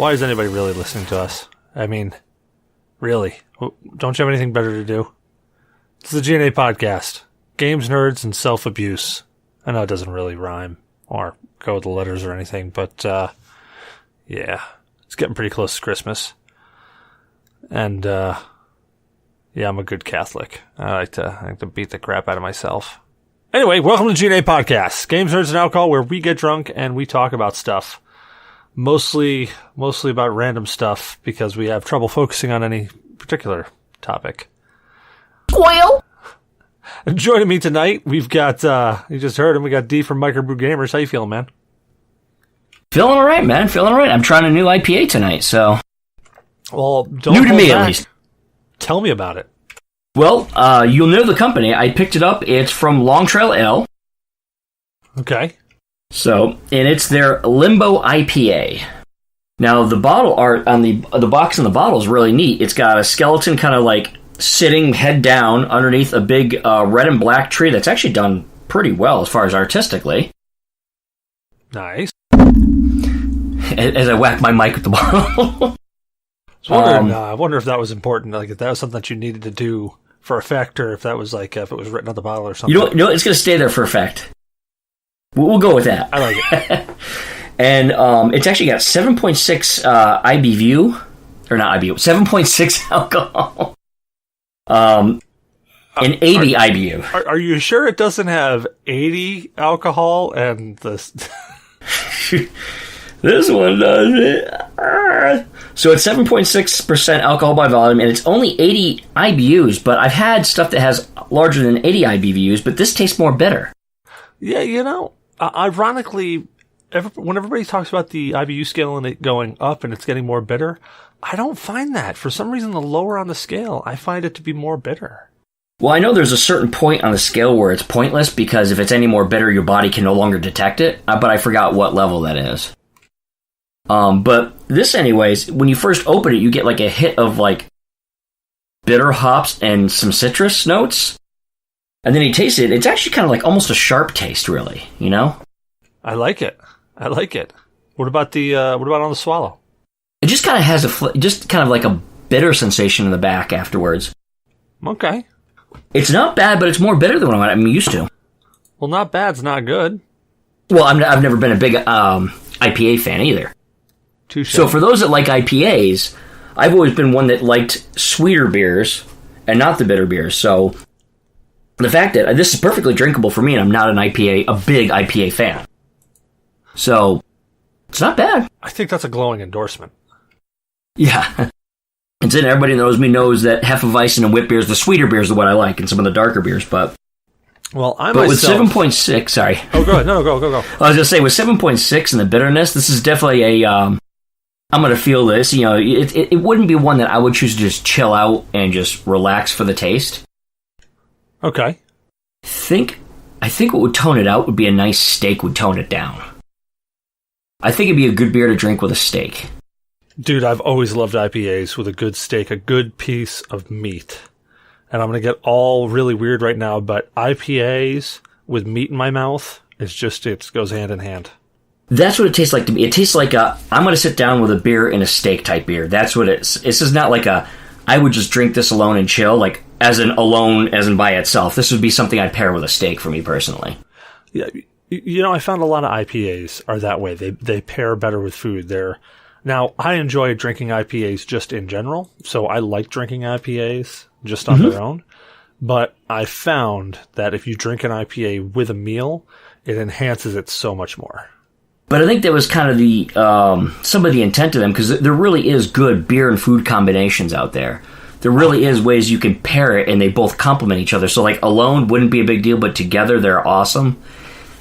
Why is anybody really listening to us? I mean, really? Don't you have anything better to do? It's the G.N.A. podcast. Games, nerds, and self-abuse. I know it doesn't really rhyme or go with the letters or anything, but, yeah. It's getting pretty close to Christmas. And, yeah, I'm a good Catholic. I like to beat the crap out of myself. Anyway, welcome to G.N.A. podcast. Games, nerds, and alcohol, where we get drunk and we talk about stuff. Mostly about random stuff because we have trouble focusing on any particular topic. Well, joining me tonight, we've got, you just heard him, we got Dee from Microbrew Gamers. How you feeling, man? feeling all right, man. Feeling all right. I'm trying a new IPA tonight, so. Well, don't new to me, back. at least. Tell me about it. Well, you'll know the company. I picked it up. It's from Long Trail Ale. Okay. So, and it's their Limbo IPA. Now, the bottle art on the box and the bottle is really neat. It's got a skeleton kind of like sitting head down underneath a big red and black tree that's actually done pretty well as far as artistically. Nice. As I whack my mic with the bottle. I wonder if that was important. Like, if that was something that you needed to do for effect, or if that was like if it was written on the bottle or something. You know, it's going to stay there for effect. We'll go with that. I like it. And it's actually got 7.6 IBU, or not IBU, 7.6 alcohol, and 80 IBU. Are you sure it doesn't have 80 alcohol and this? This one does it. So it's 7.6% alcohol by volume, and it's only 80 IBUs, but I've had stuff that has larger than 80 IBUs, but this tastes more bitter. Yeah, you know, ironically, when everybody talks about the IBU scale and it going up and it's getting more bitter, I don't find that. For some reason, the lower on the scale, I find it to be more bitter. Well, I know there's a certain point on the scale where it's pointless, because if it's any more bitter, your body can no longer detect it, but I forgot what level that is. But this anyways, when you first open it, you get like a hit of like bitter hops and some citrus notes. And then you taste it, it's actually kind of like almost a sharp taste, really, you know? I like it. What about on the swallow? It just kind of has just kind of like a bitter sensation in the back afterwards. Okay. It's not bad, but it's more bitter than what I'm used to. Well, not bad's not good. Well, I've never been a big IPA fan either. Touché. So for those that like IPAs, I've always been one that liked sweeter beers and not the bitter beers. So the fact that this is perfectly drinkable for me, and I'm not a big IPA fan. So it's not bad. I think that's a glowing endorsement. Yeah. And then everybody that knows me knows that Hefeweizen and wit beers, the sweeter beers are what I like, and some of the darker beers, but... Well, But with 7.6, sorry. Oh, go ahead. No, go. I was going to say, with 7.6 and the bitterness, this is definitely a... I'm going to feel this. You know, it wouldn't be one that I would choose to just chill out and just relax for the taste. Okay. I think what would tone it out would be a nice steak would tone it down. I think it'd be a good beer to drink with a steak. Dude, I've always loved IPAs with a good steak, a good piece of meat. And I'm going to get all really weird right now, but IPAs with meat in my mouth, it goes hand in hand. That's what it tastes like to me. It tastes like I'm going to sit down with a beer and a steak type beer. That's what it's. This is not like I would just drink this alone and chill, like as in by itself. This would be something I'd pair with a steak for me personally. Yeah, you know, I found a lot of IPAs are that way. They pair better with food. Now, I enjoy drinking IPAs just in general, so I like drinking IPAs just on their own. But I found that if you drink an IPA with a meal, it enhances it so much more. But I think that was kind of some of the intent of them, because there really is good beer and food combinations out there. There really is ways you can pair it, and they both complement each other. So, like, alone wouldn't be a big deal, but together they're awesome.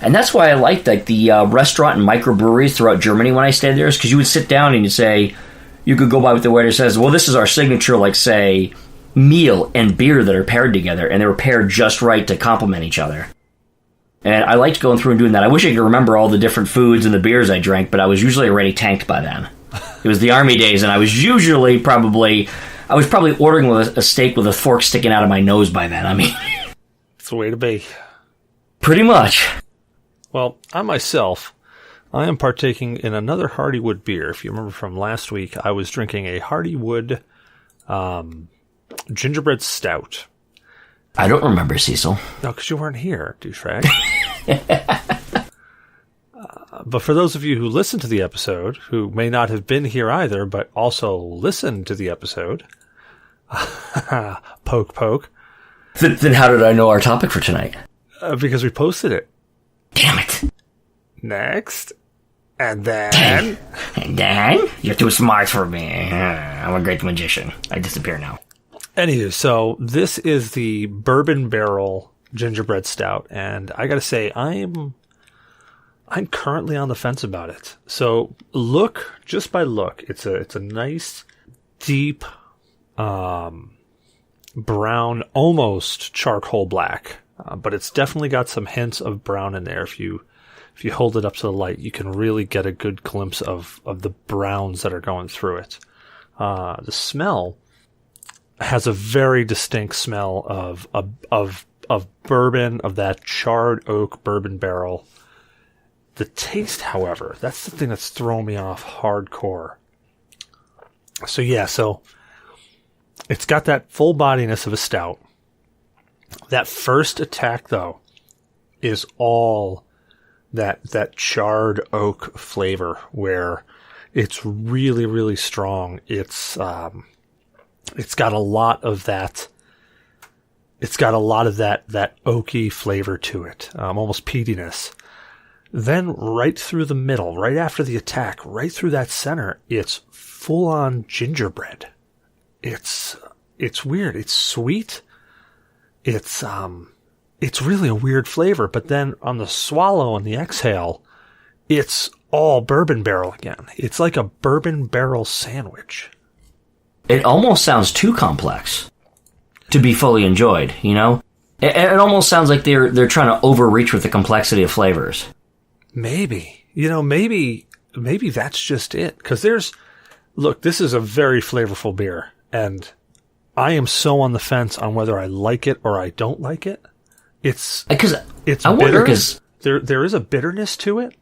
And that's why I liked the restaurant and microbreweries throughout Germany when I stayed there, is because you would sit down and you could go by what the waiter says, well, this is our signature, like, say, meal and beer that are paired together, and they were paired just right to complement each other. And I liked going through and doing that. I wish I could remember all the different foods and the beers I drank, but I was usually already tanked by then. It was the army days, and I was usually probably ordering with a steak with a fork sticking out of my nose by then. I mean... It's the way to be. Pretty much. Well, I myself I am partaking in another Hardywood beer. If you remember from last week, I was drinking a Hardywood gingerbread stout. I don't remember, Cecil. No, because you weren't here, douchebag. But for those of you who listened to the episode, who may not have been here either, but also listened to the episode, poke, poke. Then how did I know our topic for tonight? Because we posted it. Damn it. Next. And then... And then? You're too smart for me. I'm a great magician. I disappear now. Anywho, so this is the Bourbon Barrel Gingerbread Stout, and I gotta say, I'm currently on the fence about it. So just by look, it's a nice, deep, brown, almost charcoal black, but it's definitely got some hints of brown in there. If you hold it up to the light, you can really get a good glimpse of the browns that are going through it. The smell has a very distinct smell of bourbon, of that charred oak bourbon barrel. The taste, however, that's the thing that's thrown me off hardcore. So it's got that full bodiness of a stout. That first attack, though, is all that charred oak flavor, where it's really, really strong. It's got a lot of that. It's got a lot of that oaky flavor to it, almost peatiness. Then right through the middle, right after the attack, right through that center, it's full on gingerbread. It's weird. It's sweet. It's really a weird flavor. But then on the swallow and the exhale, it's all bourbon barrel again. It's like a bourbon barrel sandwich. It almost sounds too complex to be fully enjoyed, you know? It almost sounds like they're trying to overreach with the complexity of flavors. Maybe. Maybe that's just it. Because this is a very flavorful beer, and I am so on the fence on whether I like it or I don't like it. It's bitter. There is a bitterness to it,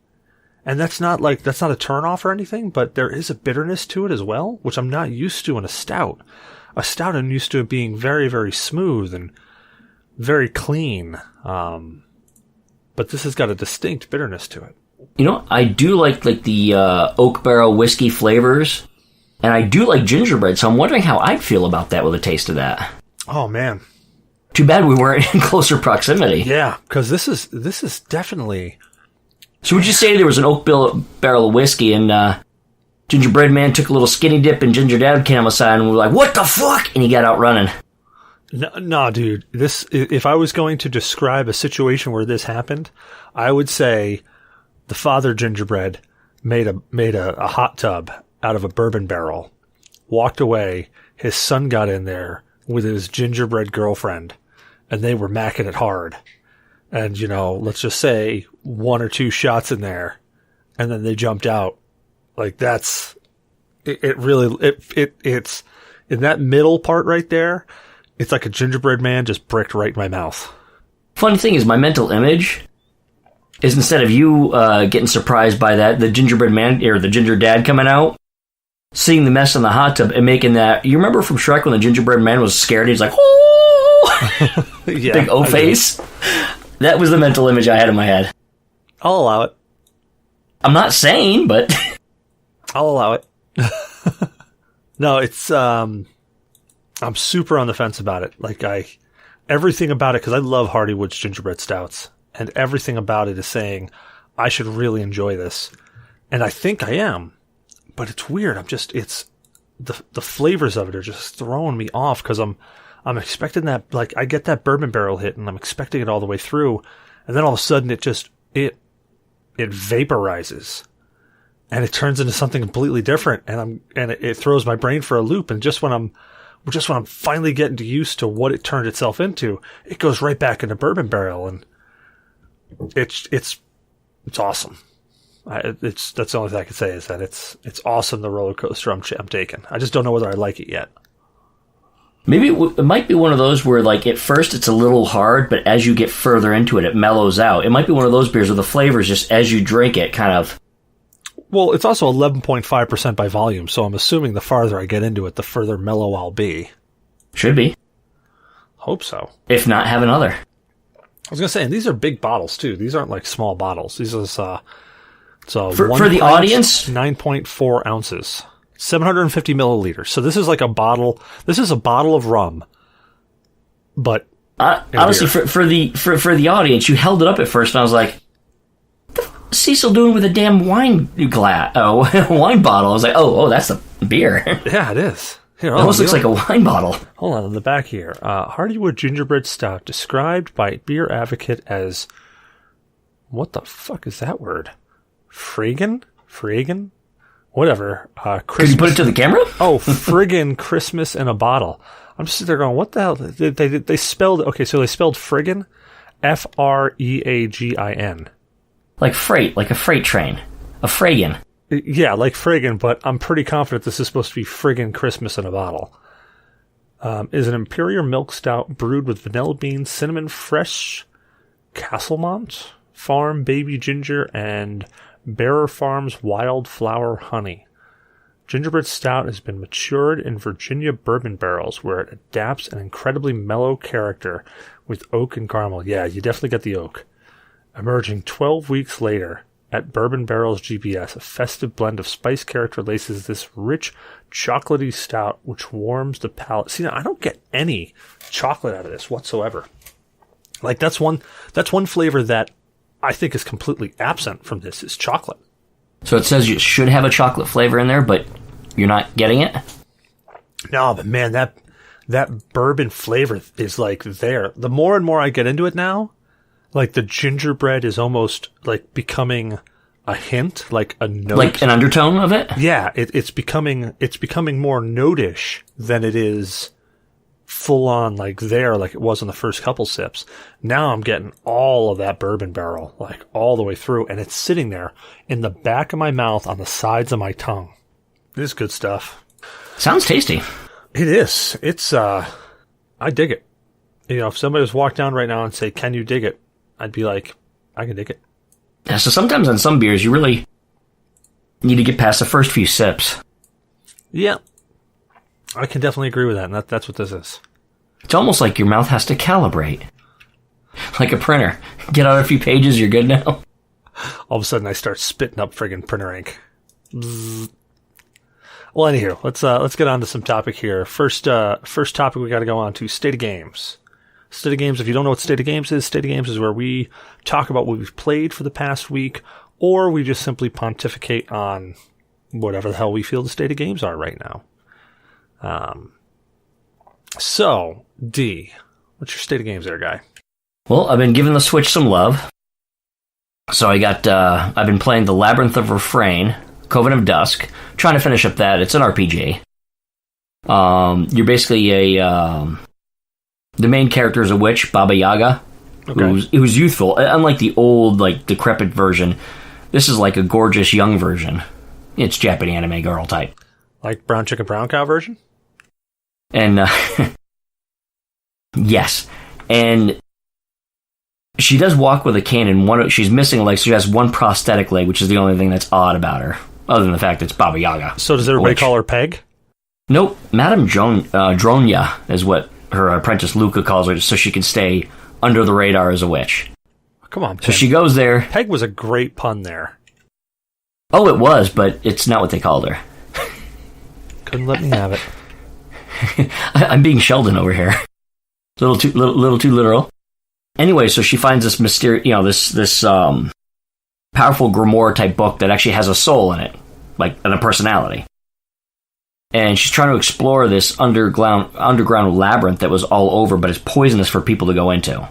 and that's not a turnoff or anything, but there is a bitterness to it as well, which I'm not used to in a stout. A stout I'm used to it being very, very smooth and very clean. But this has got a distinct bitterness to it. I do like the oak barrel whiskey flavors, and I do like gingerbread, so I'm wondering how I'd feel about that with a taste of that. Oh, man. Too bad we weren't in closer proximity. Yeah, because this is definitely... So would you say there was an oak barrel of whiskey, and Gingerbread Man took a little skinny dip, and Ginger Dad came outside, and we were like, what the fuck? And he got out running. No, dude. If I was going to describe a situation where this happened, I would say the father Gingerbread made a hot tub out of a bourbon barrel, walked away. His son got in there with his gingerbread girlfriend, and they were macking it hard. And let's just say 1 or 2 shots in there, and then they jumped out. Like that's it. Really, it's in that middle part right there. It's like a gingerbread man just bricked right in my mouth. Funny thing is, my mental image is instead of you getting surprised by that, the gingerbread man or the ginger dad coming out, seeing the mess in the hot tub and making that. You remember from Shrek when the gingerbread man was scared? He's like, "Oh!" Yeah, big O face. That was the mental image I had in my head. I'll allow it. I'm not sane, but I'll allow it. No, it's I'm super on the fence about it. Everything about it, because I love Hardywood's gingerbread stouts, and everything about it is saying I should really enjoy this, and I think I am. But it's weird. It's the flavors of it are just throwing me off because I'm expecting that, I get that bourbon barrel hit, and I'm expecting it all the way through, and then all of a sudden it vaporizes. And it turns into something completely different, and it throws my brain for a loop. And just when I'm finally getting used to what it turned itself into, it goes right back into bourbon barrel, and it's awesome. That's the only thing I can say is that it's awesome. The roller coaster I'm taking. I just don't know whether I like it yet. Maybe it might be one of those where, at first it's a little hard, but as you get further into it, it mellows out. It might be one of those beers where the flavors, just as you drink it, kind of Well, it's also 11.5% by volume, so I'm assuming the farther I get into it, the further mellow I'll be. Should be. Hope so. If not, have another. I was going to say, and these are big bottles, too. These aren't like small bottles. These are, for the audience? 9.4 ounces. 750 milliliters. So this is like a bottle. This is a bottle of rum. But honestly, for the audience, you held it up at first, and I was like, "What's Cecil doing with a damn wine wine bottle?" I was like, "Oh, that's a beer." Yeah, it is. Here, it almost looks like a wine bottle. Hold on, in the back here, Hardywood Gingerbread Stout, described by Beer Advocate as, what the fuck is that word? Friggin? Whatever. Could you put it to the camera? Oh, friggin' Christmas in a bottle. I'm just sitting there going, what the hell? They spelled, okay, so they spelled friggin', Freagin. Like freight, like a freight train. A Fraggin. Yeah, like friggin', but I'm pretty confident this is supposed to be friggin' Christmas in a bottle. Is an Imperial Milk Stout brewed with vanilla beans, cinnamon, fresh Castlemont Farm baby ginger, and Bearer Farms wildflower honey. Gingerbread Stout has been matured in Virginia bourbon barrels, where it adapts an incredibly mellow character with oak and caramel. Yeah, you definitely get the oak. Emerging 12 weeks later at Bourbon Barrels GBS, a festive blend of spice character laces this rich, chocolatey stout, which warms the palate. See, now I don't get any chocolate out of this whatsoever. Like, that's one flavor that I think is completely absent from this, is chocolate. So it says you should have a chocolate flavor in there, but you're not getting it? No, but man, that bourbon flavor is like there. The more and more I get into it now, like the gingerbread is almost like becoming a hint, like a note. Like an undertone of it? Yeah, it's becoming more notish than it is full on like there, like it was in the first couple sips. Now I'm getting all of that bourbon barrel, like all the way through, and it's sitting there in the back of my mouth on the sides of my tongue. It is good stuff. Sounds tasty. It is. It's, I dig it. You know, if somebody was walk down right now and say, "Can you dig it?" I'd be like, I can dig it. Yeah, so sometimes on some beers, you really need to get past the first few sips. Yeah. I can definitely agree with that, and that's what this is. It's almost like your mouth has to calibrate. Like a printer. Get out a few pages, you're good now. All of a sudden, I start spitting up friggin' printer ink. Bzzz. Well, anywho, let's get on to some topic here. First topic we got to go on to State of Games. State of Games, if you don't know what State of Games is where we talk about what we've played for the past week, or we just simply pontificate on whatever the hell we feel the State of Games are right now. So, D, what's your State of Games there, guy? Well, I've been giving the Switch some love. So I've been playing The Labyrinth of Refrain, Coven of Dusk, trying to finish up that. It's an RPG. You're basically the main character is a witch, Baba Yaga, who's youthful. Unlike the old, like, decrepit version, this is like a gorgeous young version. It's Japanese anime girl type. Like Brown Chicken Brown Cow version? And, yes. And she does walk with a cane, and she's missing a leg, so she has one prosthetic leg, which is the only thing that's odd about her, other than the fact it's Baba Yaga. So does everybody call her Peg? Nope. Madame Dronya is what her apprentice Luca calls her, so she can stay under the radar as a witch. Come on, Peg. So she goes there. Peg was a great pun there. Oh, it was, but it's not what they called her. Couldn't let me have it. I'm being Sheldon over here. A little too literal. Anyway, so she finds this mysterious, this powerful grimoire type book that actually has a soul in it, like, and a personality. And she's trying to explore this underground labyrinth that was all over, but is poisonous for people to go into.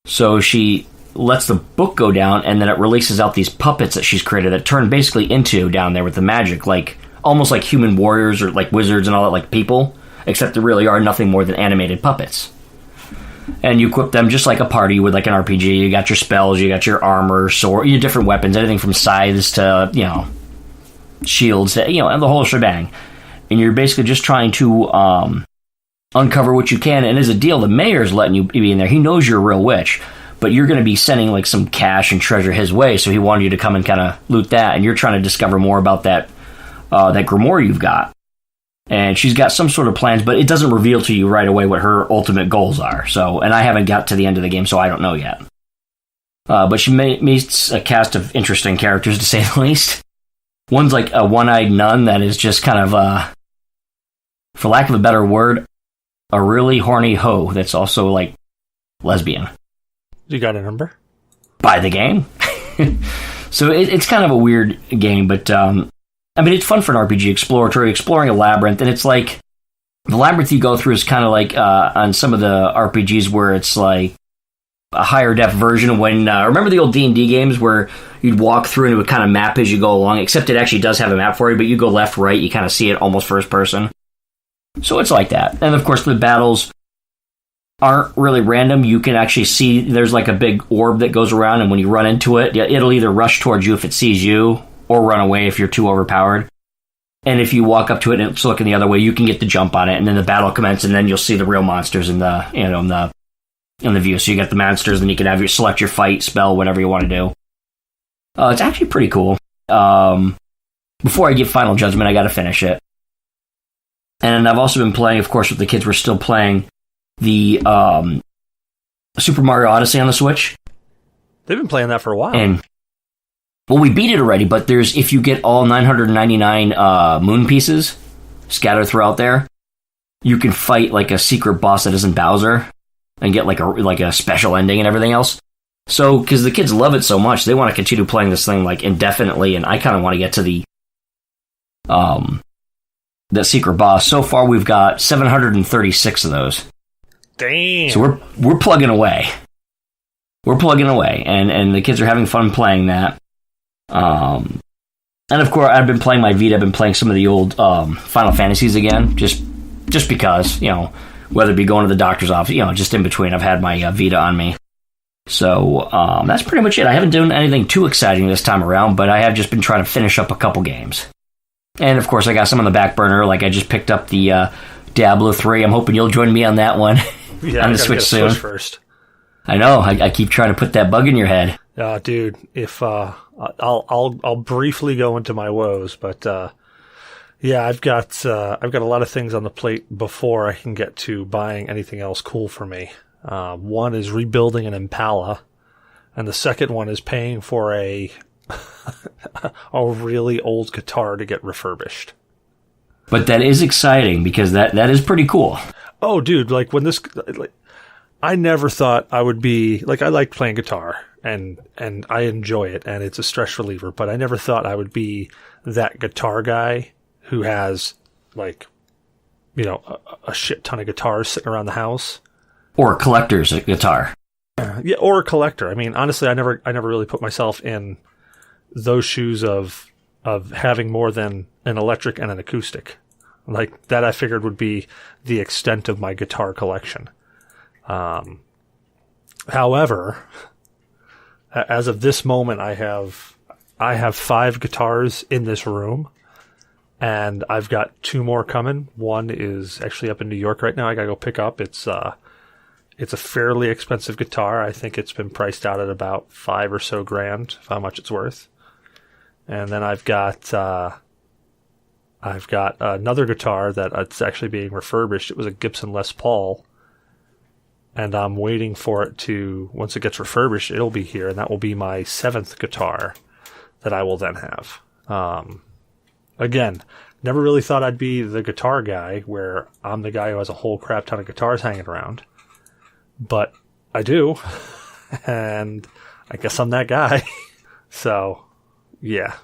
So she lets the book go down, and then it releases out these puppets that she's created that turn basically into down there with the magic, like almost like human warriors or like wizards and all that, like people, except there really are nothing more than animated puppets. And you equip them just like a party with like an RPG. You got your spells, you got your armor, sword, your different weapons, anything from scythes to, shields, to, and the whole shebang. And you're basically just trying to uncover what you can. And as a deal, the mayor's letting you be in there. He knows you're a real witch. but you're going to be sending like some cash and treasure his way, so he wanted you to come and kind of loot that, and you're trying to discover more about that grimoire you've got. And she's got some sort of plans, but it doesn't reveal to you right away what her ultimate goals are. So, and I haven't got to the end of the game, so I don't know yet. But she meets a cast of interesting characters, to say the least. One's like a one-eyed nun that is just kind of, for lack of a better word, a really horny hoe that's also, like, lesbian. You got a number? Buy the game. So it's kind of a weird game, but, I mean, it's fun for an RPG, exploratory, exploring a labyrinth, and it's like, the labyrinth you go through is kind of like, on some of the RPGs where it's like, a higher def version of when, remember the old D&D games where you'd walk through and it would kind of map as you go along, except it actually does have a map for you, but you go left, right, you kind of see it almost first person. So it's like that. And of course, the battles aren't really random. You can actually see there's like a big orb that goes around, and when you run into it, it'll either rush towards you if it sees you, or run away if you're too overpowered. And if you walk up to it and it's looking the other way, you can get the jump on it, and then the battle commences, and then you'll see the real monsters in the view. So you get the monsters, and you can have select your fight, spell, whatever you want to do. It's actually pretty cool. Before I give final judgment, I got to finish it. And I've also been playing, of course, with the kids. We're still playing the Super Mario Odyssey on the Switch. They've been playing that for a while. And well, we beat it already, but if you get all 999 moon pieces scattered throughout there, you can fight like a secret boss that isn't Bowser and get like a special ending and everything else. So, because the kids love it so much, they want to continue playing this thing like indefinitely, and I kind of want to get to the secret boss. So far, we've got 736 of those. Damn. So we're plugging away. We're plugging away, and the kids are having fun playing that. And of course, I've been playing my Vita. I've been playing some of the old Final Fantasies again, just because, whether it be going to the doctor's office, just in between. I've had my Vita on me. So that's pretty much it. I haven't done anything too exciting this time around, but I have just been trying to finish up a couple games. And of course, I got some on the back burner. Like I just picked up the Diablo 3. I'm hoping you'll join me on that one. Yeah, on the Switch soon. Switch first. I know. I keep trying to put that bug in your head. Dude, if I'll briefly go into my woes, but yeah, I've got a lot of things on the plate before I can get to buying anything else cool for me. One is rebuilding an Impala, and the second one is paying for a really old guitar to get refurbished. But that is exciting because that is pretty cool. Oh, dude, like when I never thought I would be, I like playing guitar and I enjoy it and it's a stress reliever, but I never thought I would be that guitar guy who has a shit ton of guitars sitting around the house. Or a collector's guitar. Yeah, or a collector. I mean, honestly, I never really put myself in those shoes of having more than an electric and an acoustic. Like that I figured would be the extent of my guitar collection. However, as of this moment, I have 5 guitars in this room, and I've got 2 more coming. One is actually up in New York right now. I gotta go pick up. It's a fairly expensive guitar. I think it's been priced out at about $5 or so grand, for how much it's worth. And then I've got another guitar that it's actually being refurbished. It was a Gibson Les Paul. And I'm waiting for it to, once it gets refurbished, it'll be here, and that will be my 7th guitar that I will then have. Again, never really thought I'd be the guitar guy, where I'm the guy who has a whole crap ton of guitars hanging around. But I do, and I guess I'm that guy. So, yeah.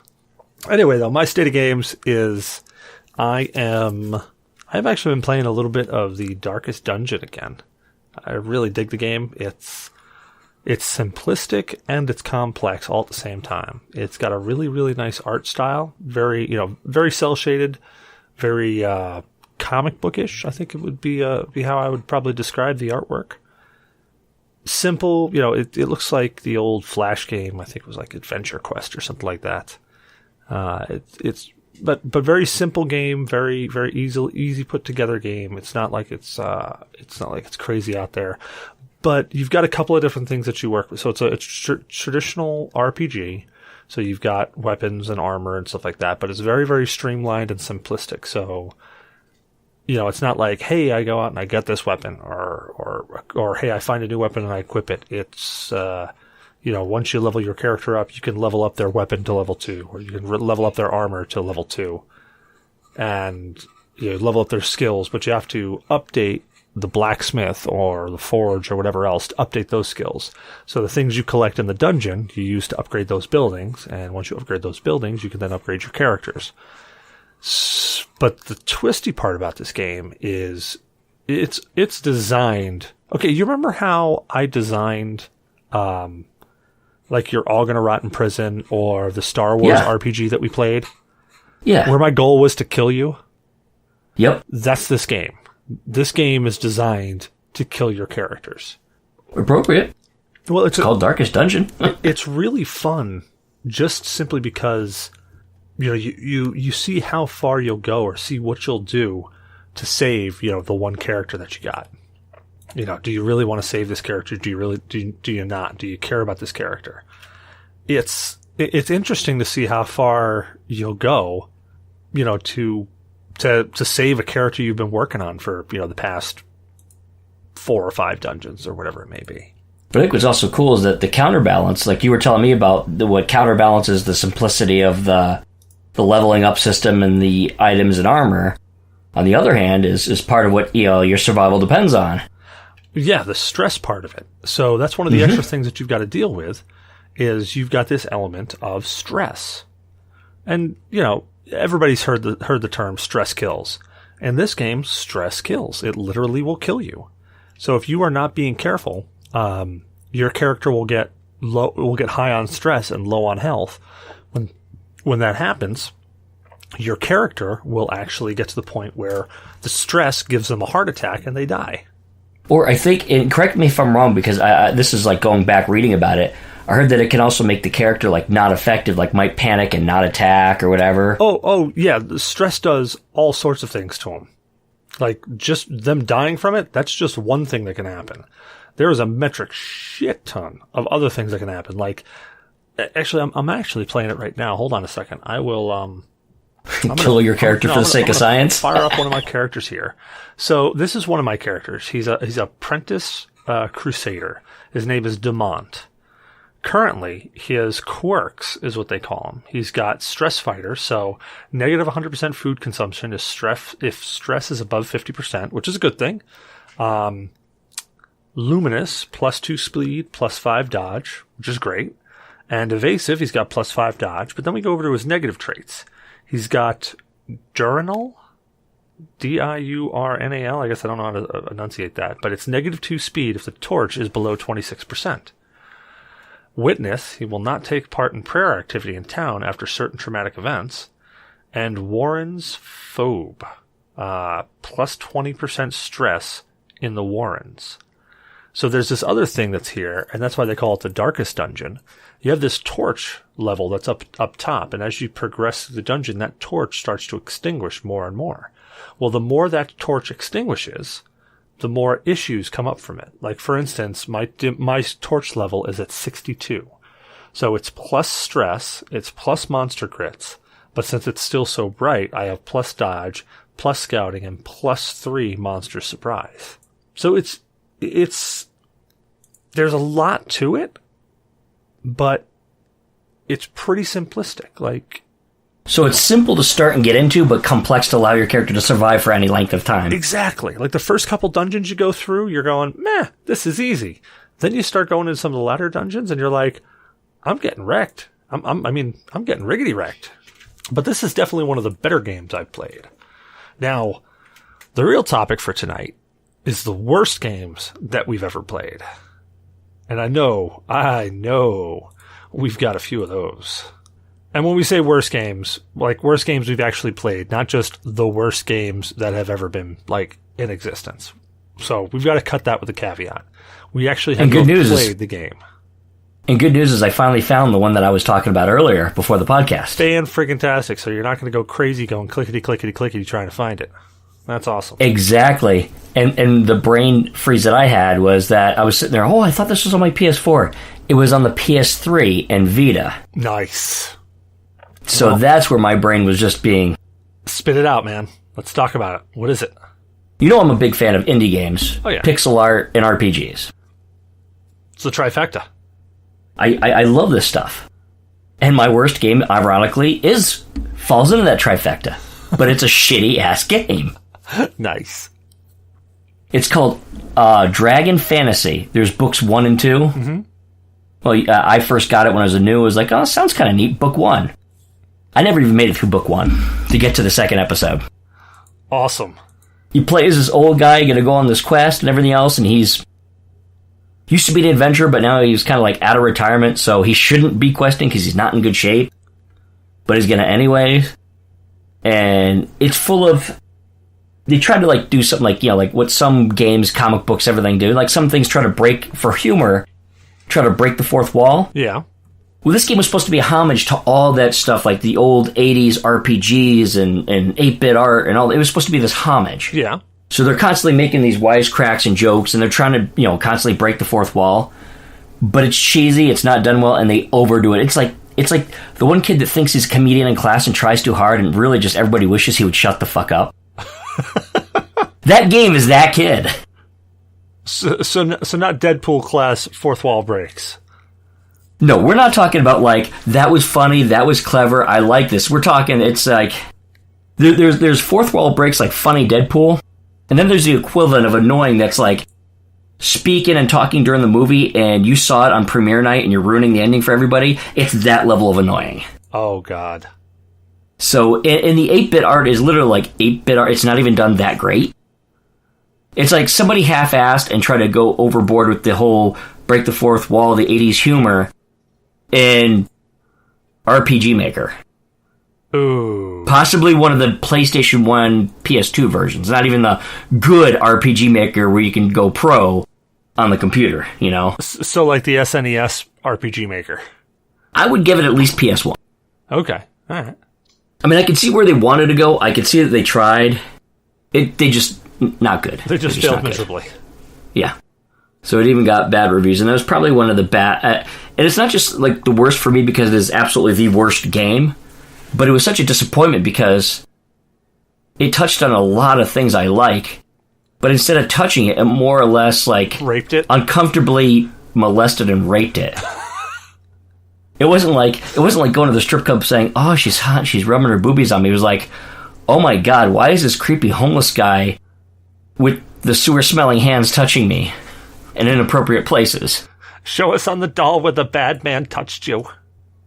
Anyway, though, my state of games is I've actually been playing a little bit of the Darkest Dungeon again. I really dig the game. It's simplistic and it's complex all at the same time. It's got a really, really nice art style. Very cel shaded, very comic bookish. I think it would be how I would probably describe the artwork. Simple, it looks like the old Flash game. I think it was like Adventure Quest or something like that. But very simple game, very, very easy put together game. It's not like it's crazy out there, But you've got a couple of different things that you work with. So it's a traditional RPG. So you've got weapons and armor and stuff like that, but it's very, very streamlined and simplistic. So, it's not like, hey, I go out and I get this weapon, or hey, I find a new weapon and I equip it. It's, once you level your character up, you can level up their weapon to level 2, or you can level up their armor to level 2, and level up their skills, but you have to update the blacksmith or the forge or whatever else to update those skills. So the things you collect in the dungeon, you use to upgrade those buildings, and once you upgrade those buildings, you can then upgrade your characters. But the twisty part about this game is it's designed... Okay, you remember how I designed, like You're All Gonna Rot in Prison or the Star Wars RPG that we played? Yeah. Where my goal was to kill you? Yep. That's this game. This game is designed to kill your characters. Appropriate. Well, it's called Darkest Dungeon. It's really fun, just simply because you see how far you'll go or see what you'll do to save the one character that you got. Do you really want to save this character? Do you really do you not? Do you care about this character? It's interesting to see how far you'll go, to save a character you've been working on for, the past 4 or 5 dungeons or whatever it may be. But I think what's also cool is that the counterbalance, like you were telling me about what counterbalances the simplicity of the leveling up system and the items and armor, on the other hand, is part of what, your survival depends on. Yeah, the stress part of it. So that's one of the extra things that you've got to deal with, is you've got this element of stress. And, everybody's heard the term stress kills. In this game, stress kills. It literally will kill you. So if you are not being careful, your character will get high on stress and low on health. When that happens, your character will actually get to the point where the stress gives them a heart attack and they die. Or I think, and correct me if I'm wrong, because this is like going back reading about it, I heard that it can also make the character like not effective, like might panic and not attack or whatever. Oh yeah, the stress does all sorts of things to them. Like just them dying from it, that's just one thing that can happen. There is a metric shit ton of other things that can happen. Like, actually, I'm actually playing it right now. Hold on a second. I will kill your character for the sake of science. Fire up one of my characters here. So this is one of my characters. He's a apprentice crusader. His name is Demont. Currently, his quirks is what they call him. He's got stress fighter, so negative 100% food consumption is stress if stress is above 50%, which is a good thing. Luminous, +2 speed, +5 dodge, which is great. And evasive, he's got +5 dodge. But then we go over to his negative traits. He's got Diurnal, Diurnal. I guess I don't know how to enunciate that, but it's -2 speed if the torch is below 26%. Witness, he will not take part in prayer activity in town after certain traumatic events. And Warren's Phobe, +20% stress in the Warrens. So there's this other thing that's here, and that's why they call it the Darkest Dungeon. You have this torch level that's up top, and as you progress through the dungeon, that torch starts to extinguish more and more. Well, the more that torch extinguishes, the more issues come up from it. Like, for instance, my torch level is at 62. So it's plus stress, it's plus monster crits, but since it's still so bright, I have plus dodge, plus scouting, and +3 monster surprise. So it's there's a lot to it, but it's pretty simplistic. Like, so it's simple to start and get into, but complex to allow your character to survive for any length of time. Exactly. Like the first couple dungeons you go through, you're going, meh, this is easy. Then you start going into some of the latter dungeons, and you're like, I'm getting wrecked. I'm getting riggedy wrecked. But this is definitely one of the better games I've played. Now, the real topic for tonight is the worst games that we've ever played. And I know, we've got a few of those. And when we say worst games, like worst games we've actually played, not just the worst games that have ever been, like, in existence. So we've got to cut that with a caveat. We actually have played the game. And good news is I finally found the one that I was talking about earlier before the podcast. Fan-friggin-tastic, so you're not going to go crazy going clickety-clickety-clickety trying to find it. That's awesome. Exactly. And the brain freeze that I had was that I was sitting there, I thought this was on my PS4. It was on the PS3 and Vita. Nice. So that's where my brain was just being... Spit it out, man. Let's talk about it. What is it? You know I'm a big fan of indie games, pixel art, and RPGs. It's the trifecta. I love this stuff. And my worst game, ironically, falls into that trifecta. But it's a shitty-ass game. Nice. It's called Dragon Fantasy. There's books 1 and 2. Mm-hmm. Well, I first got it when I was new. I was like, sounds kind of neat, book 1. I never even made it through book 1 to get to the second episode. Awesome. You play as this old guy, going to go on this quest and everything else, and he's... Used to be an adventurer, but now he's kind of like out of retirement, so he shouldn't be questing because he's not in good shape. But he's going to anyway. And it's full of... They try to like do something like, like what some games, comic books, everything do. Like some things try to break, for humor, try to break the fourth wall. Yeah. Well, this game was supposed to be a homage to all that stuff, like the old 80s RPGs and 8-bit art and all. It was supposed to be this homage. Yeah. So they're constantly making these wisecracks and jokes, and they're trying to, constantly break the fourth wall. But it's cheesy, it's not done well, and they overdo it. It's like the one kid that thinks he's a comedian in class and tries too hard, and really just everybody wishes he would shut the fuck up. That game is that kid. So not Deadpool class fourth wall breaks. No, we're not talking about like that was funny, that was clever, I like this. We're talking it's like there's fourth wall breaks like funny Deadpool, and then there's the equivalent of annoying that's like speaking and talking during the movie and you saw it on premiere night and you're ruining the ending for everybody. It's that level of annoying. Oh god. So and the 8-bit art is literally like 8-bit art. It's not even done that great. It's like somebody half-assed and tried to go overboard with the whole break the fourth wall, the 80s humor in RPG Maker. Ooh. Possibly one of the PlayStation 1, PS2 versions. Not even the good RPG Maker where you can go pro on the computer, So like the SNES RPG Maker. I would give it at least PS1. Okay. All right. I mean, I can see where they wanted to go. I can see that they tried. They just... Not good. They just failed miserably. Good. Yeah. So it even got bad reviews, and that was probably one of the bad... and it's not just like the worst for me because it is absolutely the worst game, but it was such a disappointment because it touched on a lot of things I like, but instead of touching it, it more or less like... Raped it? Uncomfortably molested and raped it. It wasn't like going to the strip club saying, "Oh, she's hot, she's rubbing her boobies on me." It was like, "Oh my god, why is this creepy homeless guy with the sewer-smelling hands touching me in inappropriate places?" Show us on the doll where the bad man touched you.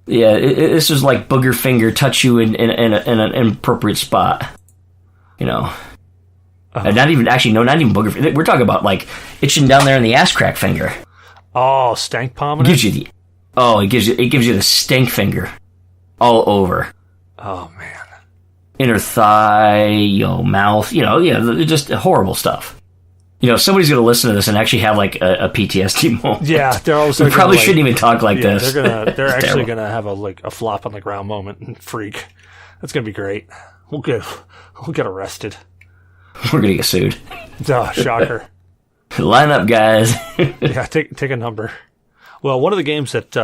Yeah, this was like booger finger touch you in an inappropriate spot. And not even booger finger. We're talking about like itching down there in the ass crack finger. Oh, stank palm. It gives you the stink finger all over. Oh man. Inner thigh, mouth, just horrible stuff. Somebody's going to listen to this and actually have like a PTSD moment. Yeah, they're also. We probably shouldn't even talk like this. They're actually going to have a flop on the ground moment and freak. That's going to be great. We'll get arrested. We're going to get sued. Oh, shocker. Line up, guys. Yeah, take a number. Well, one of the games that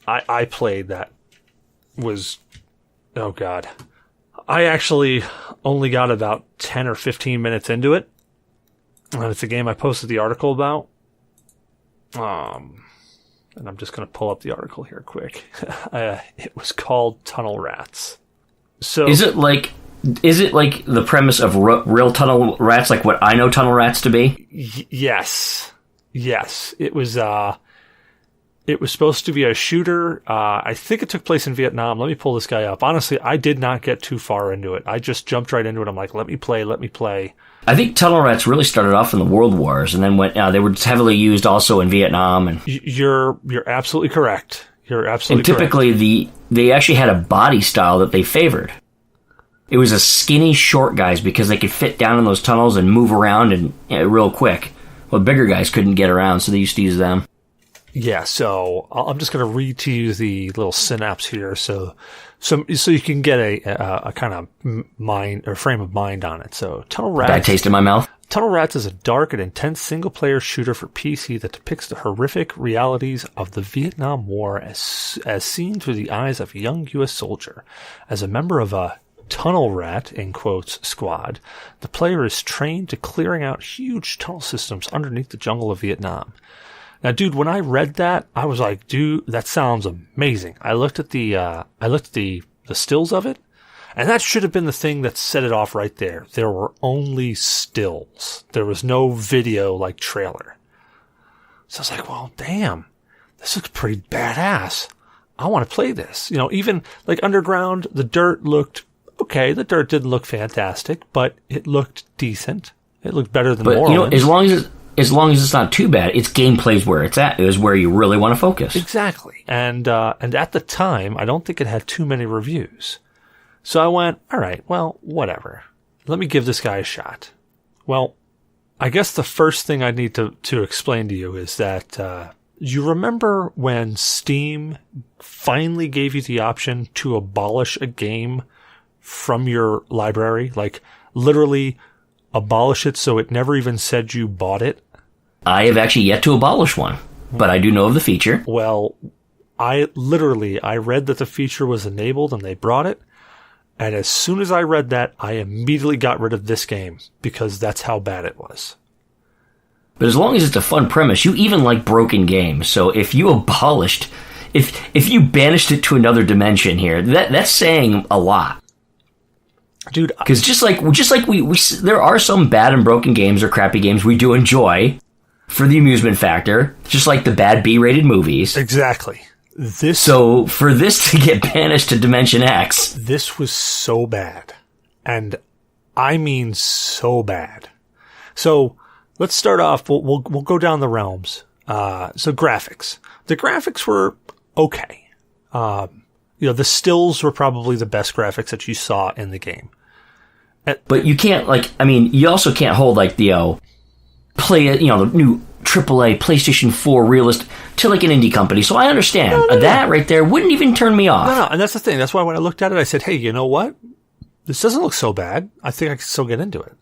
I played that was, oh god, I actually only got about 10 or 15 minutes into it. And it's a game I posted the article about. And I'm just going to pull up the article here quick. It was called Tunnel Rats. So is it like the premise of real tunnel rats, like what I know tunnel rats to be? Yes. It was supposed to be a shooter. I think it took place in Vietnam. Let me pull this guy up. Honestly, I did not get too far into it. I just jumped right into it. I'm like, let me play. I think tunnel rats really started off in the World Wars, and then they were heavily used also in Vietnam. And you're absolutely correct. And typically, they actually had a body style that they favored. It was a skinny, short guys because they could fit down in those tunnels and move around and real quick. Well, bigger guys couldn't get around, so they used to use them. Yeah, so I'm just going to read to you the little synapse here, so you can get a kind of mind or frame of mind on it. So, Tunnel Rats. Bad taste in my mouth. Tunnel Rats is a dark and intense single-player shooter for PC that depicts the horrific realities of the Vietnam War as seen through the eyes of a young U.S. soldier. As a member of a tunnel rat, in quotes, squad, the player is trained to clearing out huge tunnel systems underneath the jungle of Vietnam. Now, dude, when I read that, I was like, dude, that sounds amazing. I looked at the stills of it, and that should have been the thing that set it off right there. There were only stills. There was no video like trailer. So I was like, well, damn, this looks pretty badass. I want to play this. You know, even like Underground, the dirt looked okay. The dirt didn't look fantastic, but it looked decent. It looked better than Morrowind. But, you know, as long as it's not too bad, its gameplay's where it's at. It is where you really want to focus. Exactly. And at the time, I don't think it had too many reviews. So I went, all right, well, whatever. Let me give this guy a shot. Well, I guess the first thing I need to explain to you is that you remember when Steam finally gave you the option to abolish a game from your library? Like, literally abolish it so it never even said you bought it? I have actually yet to abolish one, but I do know of the feature. Well, I read that the feature was enabled and they brought it. And as soon as I read that, I immediately got rid of this game because that's how bad it was. But as long as it's a fun premise, you even like broken games. So if you abolished, if you banished it to another dimension here, that's saying a lot. Dude, because just like we there are some bad and broken games or crappy games we do enjoy for the amusement factor, just like the bad B-rated movies. Exactly. So for this to get banished to Dimension X, this was so bad, and I mean so bad. So let's start off. We'll go down the realms. So graphics. The graphics were okay. The stills were probably the best graphics that you saw in the game. But you can't, you also can't hold, the new AAA PlayStation 4 realist to, an indie company. So I understand. No. That right there wouldn't even turn me off. No, and that's the thing. That's why when I looked at it, I said, hey, you know what? This doesn't look so bad. I think I can still get into it.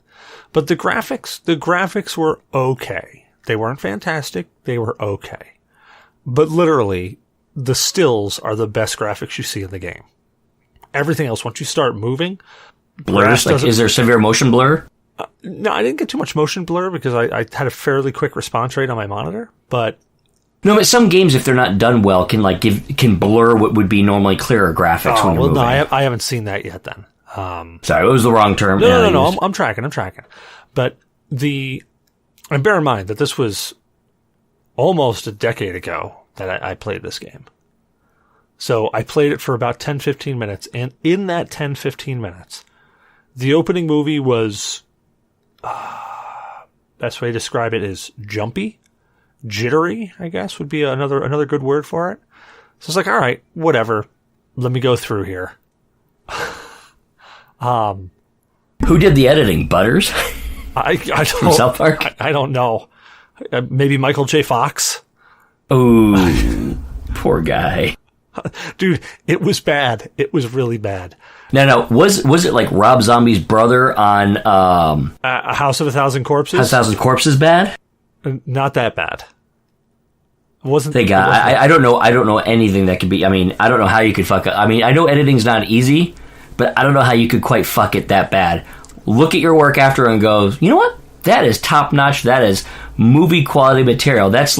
But the graphics were okay. They weren't fantastic. They were okay. But literally, the stills are the best graphics you see in the game. Everything else, once you start moving... Blurs? Is there severe motion blur? No, I didn't get too much motion blur because I had a fairly quick response rate on my monitor, but... No, but some games, if they're not done well, can blur what would be normally clearer graphics when you're moving. No, I haven't seen that yet then. Sorry, it was the wrong term. No, I'm tracking. But and bear in mind that this was almost a decade ago that I played this game. So I played it for about 10-15 minutes, and in that 10-15 minutes, the opening movie was, best way to describe it is jumpy, jittery, I guess would be another good word for it. So it's like, all right, whatever. Let me go through here. Who did the editing? Butters? I don't, from South Park? I don't know. Maybe Michael J. Fox. Oh, poor guy. Dude, it was bad. It was really bad. No. Was it like Rob Zombie's brother on A House of a Thousand Corpses? House of a Thousand Corpses bad? Not that bad. It wasn't. I don't know. I don't know anything that could be. I mean, I don't know how you could fuck up. I mean, I know editing's not easy, but I don't know how you could quite fuck it that bad. Look at your work after and go, you know what? That is top notch. That is movie quality material. That's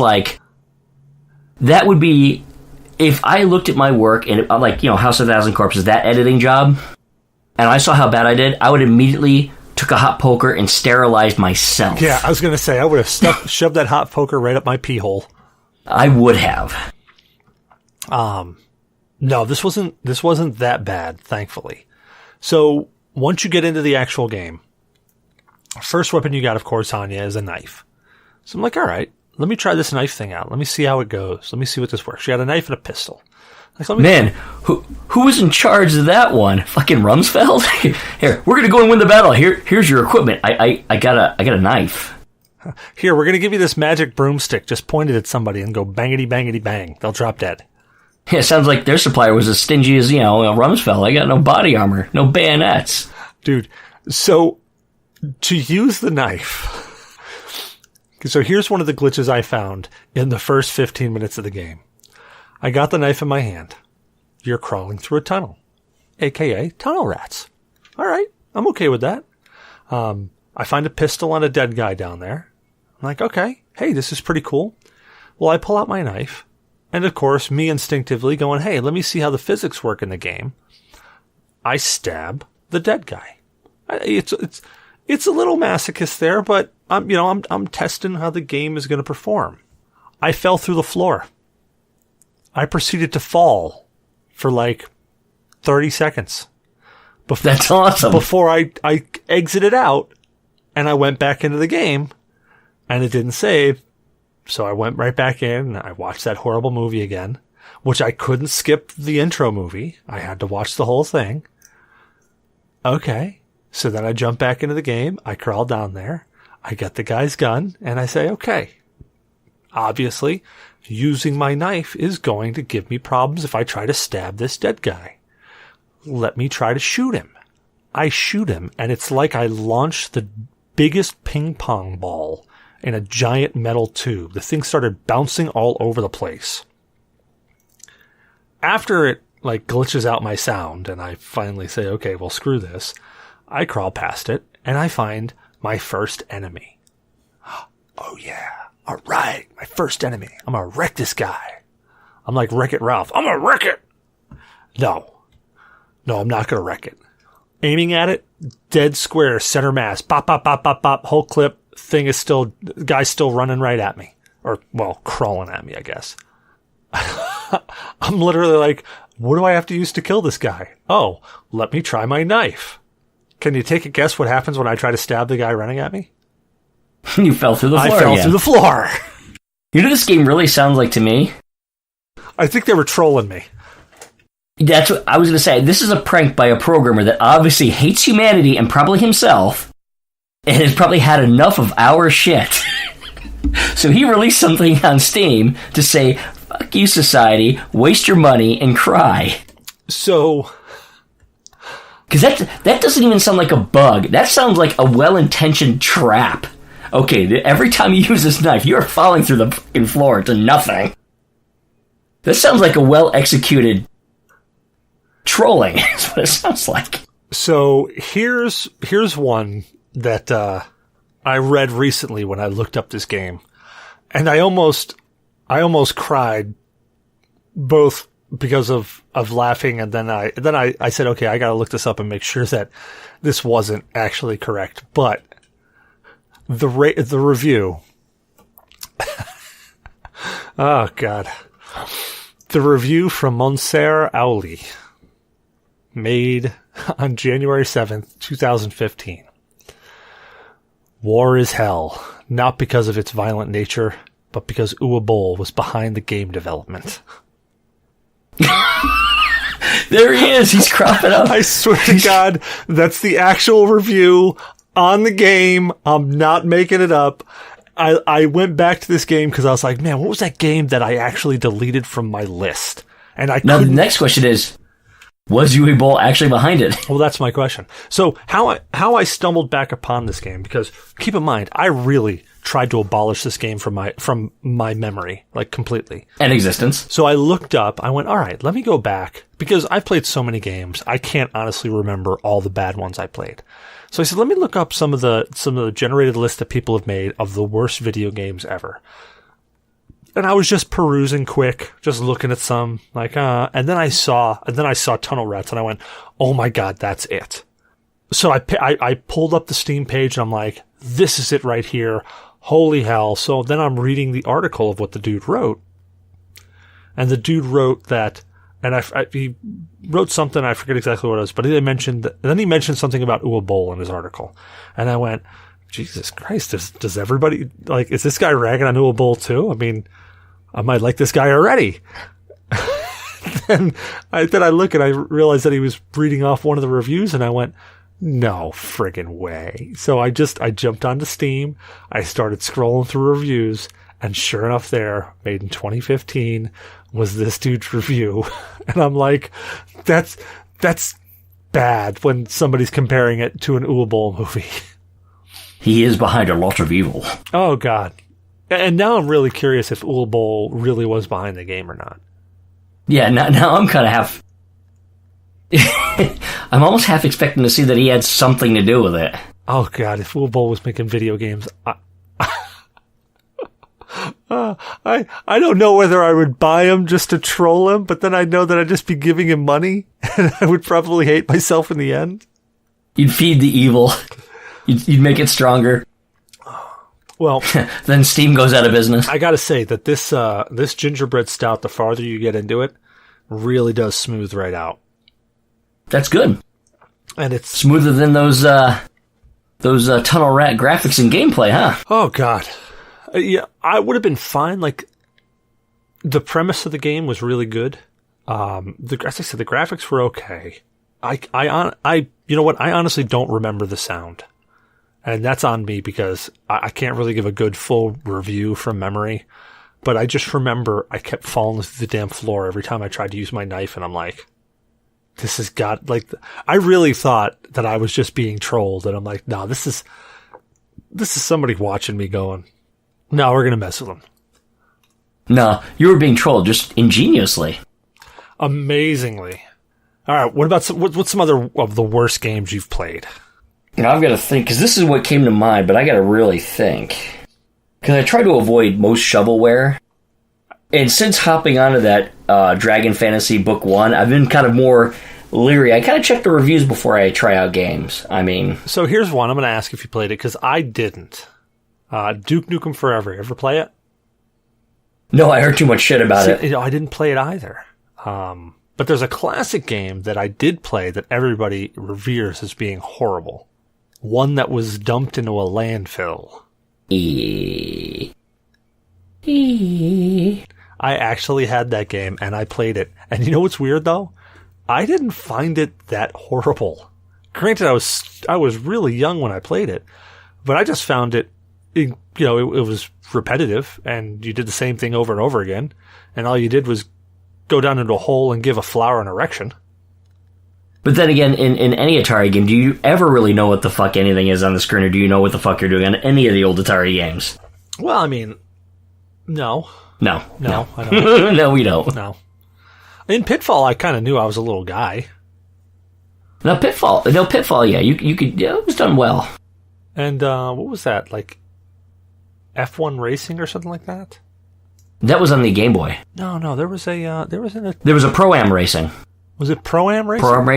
that would be. If I looked at my work and House of a Thousand Corpses, that editing job, and I saw how bad I did, I would immediately took a hot poker and sterilized myself. Yeah, I was going to say, I would have shoved that hot poker right up my pee hole. I would have. No, this wasn't that bad, thankfully. So once you get into the actual game, first weapon you got, of course, on you is a knife. So I'm like, all right. Let me try this knife thing out. Let me see how it goes. Let me see what this works. You got a knife and a pistol. Man, who was in charge of that one? Fucking Rumsfeld? Here, we're gonna go and win the battle. Here's your equipment. I got a knife. Here, we're going to give you this magic broomstick. Just point it at somebody and go bangity, bangity, bang. They'll drop dead. Yeah, it sounds like their supplier was as stingy as, a Rumsfeld. I got no body armor, no bayonets. Dude, so to use the knife. So here's one of the glitches I found in the first 15 minutes of the game. I got the knife in my hand. You're crawling through a tunnel, a.k.a. tunnel rats. All right, I'm okay with that. I find a pistol on a dead guy down there. I'm like, okay, hey, this is pretty cool. Well, I pull out my knife. And of course, me instinctively going, hey, let me see how the physics work in the game. I stab the dead guy. It's a little masochist there, but I'm testing how the game is going to perform. I fell through the floor. I proceeded to fall for like 30 seconds. That's awesome. Before I exited out and I went back into the game and it didn't save. So I went right back in and I watched that horrible movie again, which I couldn't skip the intro movie. I had to watch the whole thing. Okay. So then I jump back into the game. I crawl down there. I get the guy's gun and I say, okay, obviously using my knife is going to give me problems if I try to stab this dead guy. Let me try to shoot him. I shoot him and it's like I launched the biggest ping pong ball in a giant metal tube. The thing started bouncing all over the place. After it glitches out my sound and I finally say, okay, well, screw this, I crawl past it and I find my first enemy. Oh yeah. All right. My first enemy. I'm gonna wreck this guy. I'm like Wreck-It Ralph. I'm gonna wreck it. No, I'm not gonna wreck it. Aiming at it, dead square, center mass, pop, pop, pop, pop, pop, whole clip. Guy's still running right at me. Or, well, crawling at me, I guess. I'm literally like, what do I have to use to kill this guy? Oh, let me try my knife. Can you take a guess what happens when I try to stab the guy running at me? You fell through the floor. I fell through the floor. You know what this game really sounds like to me? I think they were trolling me. That's what I was going to say. This is a prank by a programmer that obviously hates humanity and probably himself, and has probably had enough of our shit. So he released something on Steam to say, fuck you, society, waste your money, and cry. So... Because that doesn't even sound like a bug. That sounds like a well-intentioned trap. Okay, every time you use this knife, you're falling through the fucking floor to nothing. This sounds like a well-executed trolling. That's what it sounds like. So here's one that I read recently when I looked up this game, and I almost cried, both because of laughing, and then I said, okay, I got to look this up and make sure that this wasn't actually correct. But the review, oh god, the review from Monsieur Auli, made on January 7th, 2015. War is hell, not because of its violent nature, but because Uwe Boll was behind the game development. There he is. He's cropping up. I swear to God, that's the actual review on the game. I'm not making it up. I went back to this game because I was like, man, what was that game that I actually deleted from my list? And now the next question is, was Uwe Boll actually behind it? Well, that's my question. So how I stumbled back upon this game, because keep in mind, I really tried to abolish this game from my memory, like completely. And existence. So I looked up, I went, all right, let me go back, because I've played so many games, I can't honestly remember all the bad ones I played. So I said, let me look up some of the generated lists that people have made of the worst video games ever. And I was just perusing quick, just looking at some, and then I saw Tunnel Rats, and I went, oh my god, that's it. So I pulled up the Steam page, and I'm like, this is it right here. Holy hell. So then I'm reading the article of what the dude wrote. And the dude wrote that, and he wrote something, I forget exactly what it was, but he mentioned something about Uwe Boll in his article. And I went, Jesus Christ, does everybody, is this guy ragging on Uwe Boll too? I mean, I might like this guy already. Then I look and I realized that he was reading off one of the reviews, and I went, No friggin' way. So I jumped onto Steam, I started scrolling through reviews, and sure enough there, made in 2015, was this dude's review. And I'm like, that's bad when somebody's comparing it to an Uwe Boll movie. He is behind a lot of evil. Oh, God. And now I'm really curious if Uwe Boll really was behind the game or not. Yeah, now I'm kind of half... I'm almost half expecting to see that he had something to do with it. Oh, God, if Uwe Boll was making video games... I don't know whether I would buy him just to troll him, but then I know that I'd just be giving him money, and I would probably hate myself in the end. You'd feed the evil. You'd make it stronger. Well, then Steam goes out of business. I gotta say that this gingerbread stout, the farther you get into it, really does smooth right out. That's good. And it's smoother than those tunnel rat graphics and gameplay, huh? Oh, God. Yeah, I would have been fine. Like, the premise of the game was really good. As I said, the graphics were okay. You know what? I honestly don't remember the sound. And that's on me because I can't really give a good full review from memory. But I just remember I kept falling through the damn floor every time I tried to use my knife, and I'm like, this has got, like, I really thought that I was just being trolled, and I'm like, no, this is somebody watching me going, no, we're going to mess with them. No, you were being trolled, just ingeniously. Amazingly. All right, what's some other of the worst games you've played? Now I've got to think, because this is what came to mind, but I got to really think. Because I try to avoid most shovelware. And since hopping onto that Dragon Fantasy Book 1, I've been kind of more leery. I kind of check the reviews before I try out games. I mean... So here's one. I'm going to ask if you played it, because I didn't. Duke Nukem Forever. You ever play it? No, I heard too much shit about it. I didn't play it either. But there's a classic game that I did play that everybody reveres as being horrible. One that was dumped into a landfill. I actually had that game, and I played it. And you know what's weird, though? I didn't find it that horrible. Granted, I was really young when I played it, but I just found it, it was repetitive, and you did the same thing over and over again, and all you did was go down into a hole and give a flower an erection. But then again, in any Atari game, do you ever really know what the fuck anything is on the screen, or do you know what the fuck you're doing on any of the old Atari games? Well, I mean, no. No, I don't. No, we don't. No. In Pitfall, I kind of knew I was a little guy. No, Pitfall, yeah, you could, yeah, it was done well. And, what was that, like, F1 Racing or something like that? That was on the Game Boy. No, there was a Pro-Am Racing. Was it Pro-Am Racing? Pro-Am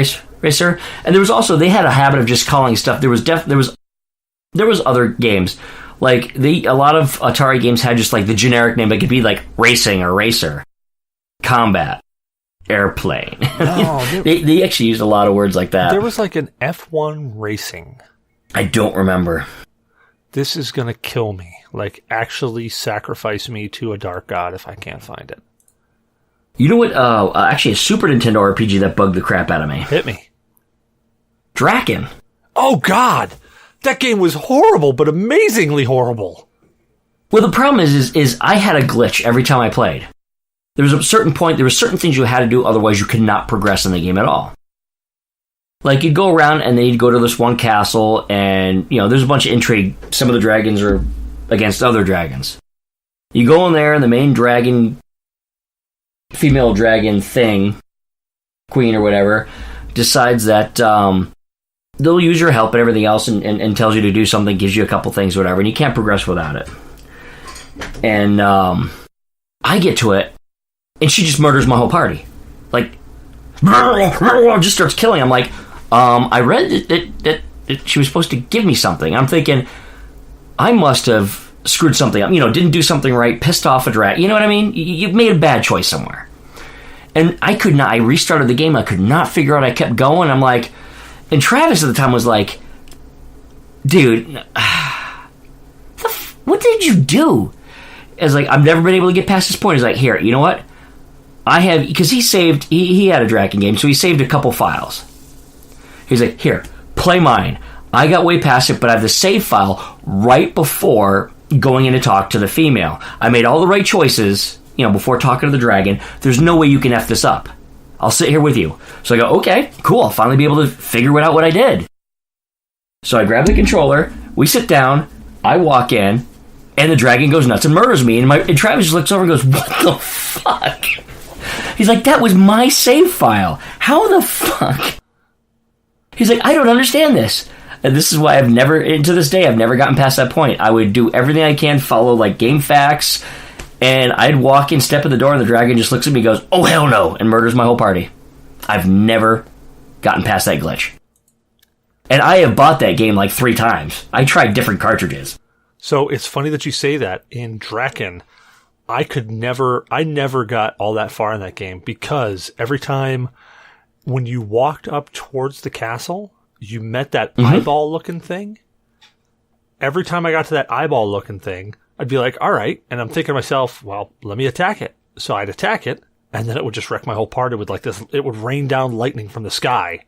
Racer. And there was also, they had a habit of just calling stuff, there was other games. Like, a lot of Atari games had just, like, the generic name. It could be, like, Racing or Racer. Combat. Airplane. No, they actually used a lot of words like that. There was, like, an F1 Racing. I don't remember. This is gonna kill me. Like, actually sacrifice me to a dark god if I can't find it. You know what, actually a Super Nintendo RPG that bugged the crap out of me. Hit me. Draken. Oh, God! That game was horrible, but amazingly horrible. Well, the problem is I had a glitch every time I played. There was a certain point, there were certain things you had to do, otherwise you could not progress in the game at all. Like, you'd go around and then you'd go to this one castle, and, there's a bunch of intrigue. Some of the dragons are against other dragons. You go in there, and the main dragon, female dragon thing, queen or whatever, decides that they'll use your help and everything else, and tells you to do something, gives you a couple things, whatever, and you can't progress without it. And I get to it, and she just murders my whole party. Like, just starts killing. I'm like, I read that she was supposed to give me something. I'm thinking, I must have screwed something up. Didn't do something right, pissed off a dragon. You know what I mean? You've made a bad choice somewhere. And I could not, I restarted the game, I could not figure out, I kept going. I'm like, and Travis at the time was like, dude, what did you do? I was like, I've never been able to get past this point. He's like, here, you know what? because he had a Draken game, so he saved a couple files. He's like, here, play mine. I got way past it, but I have the save file right before going in to talk to the female. I made all the right choices, before talking to the dragon. There's no way you can F this up. I'll sit here with you. So I go, okay, cool. I'll finally be able to figure out what I did. So I grab the controller, we sit down, I walk in, and the dragon goes nuts and murders me. And Travis just looks over and goes, what the fuck? He's like, that was my save file. How the fuck? He's like, I don't understand this. And this is why to this day, I've never gotten past that point. I would do everything I can, follow like game facts, and I'd walk in, step in the door, and the dragon just looks at me and goes, oh, hell no, and murders my whole party. I've never gotten past that glitch. And I have bought that game like 3 times. I tried different cartridges. So it's funny that you say that. In Draken, I never got all that far in that game because every time when you walked up towards the castle, you met that eyeball-looking thing. Every time I got to that eyeball-looking thing, I'd be like, all right. And I'm thinking to myself, well, let me attack it. So I'd attack it, and then it would just wreck my whole party with like this. It would rain down lightning from the sky.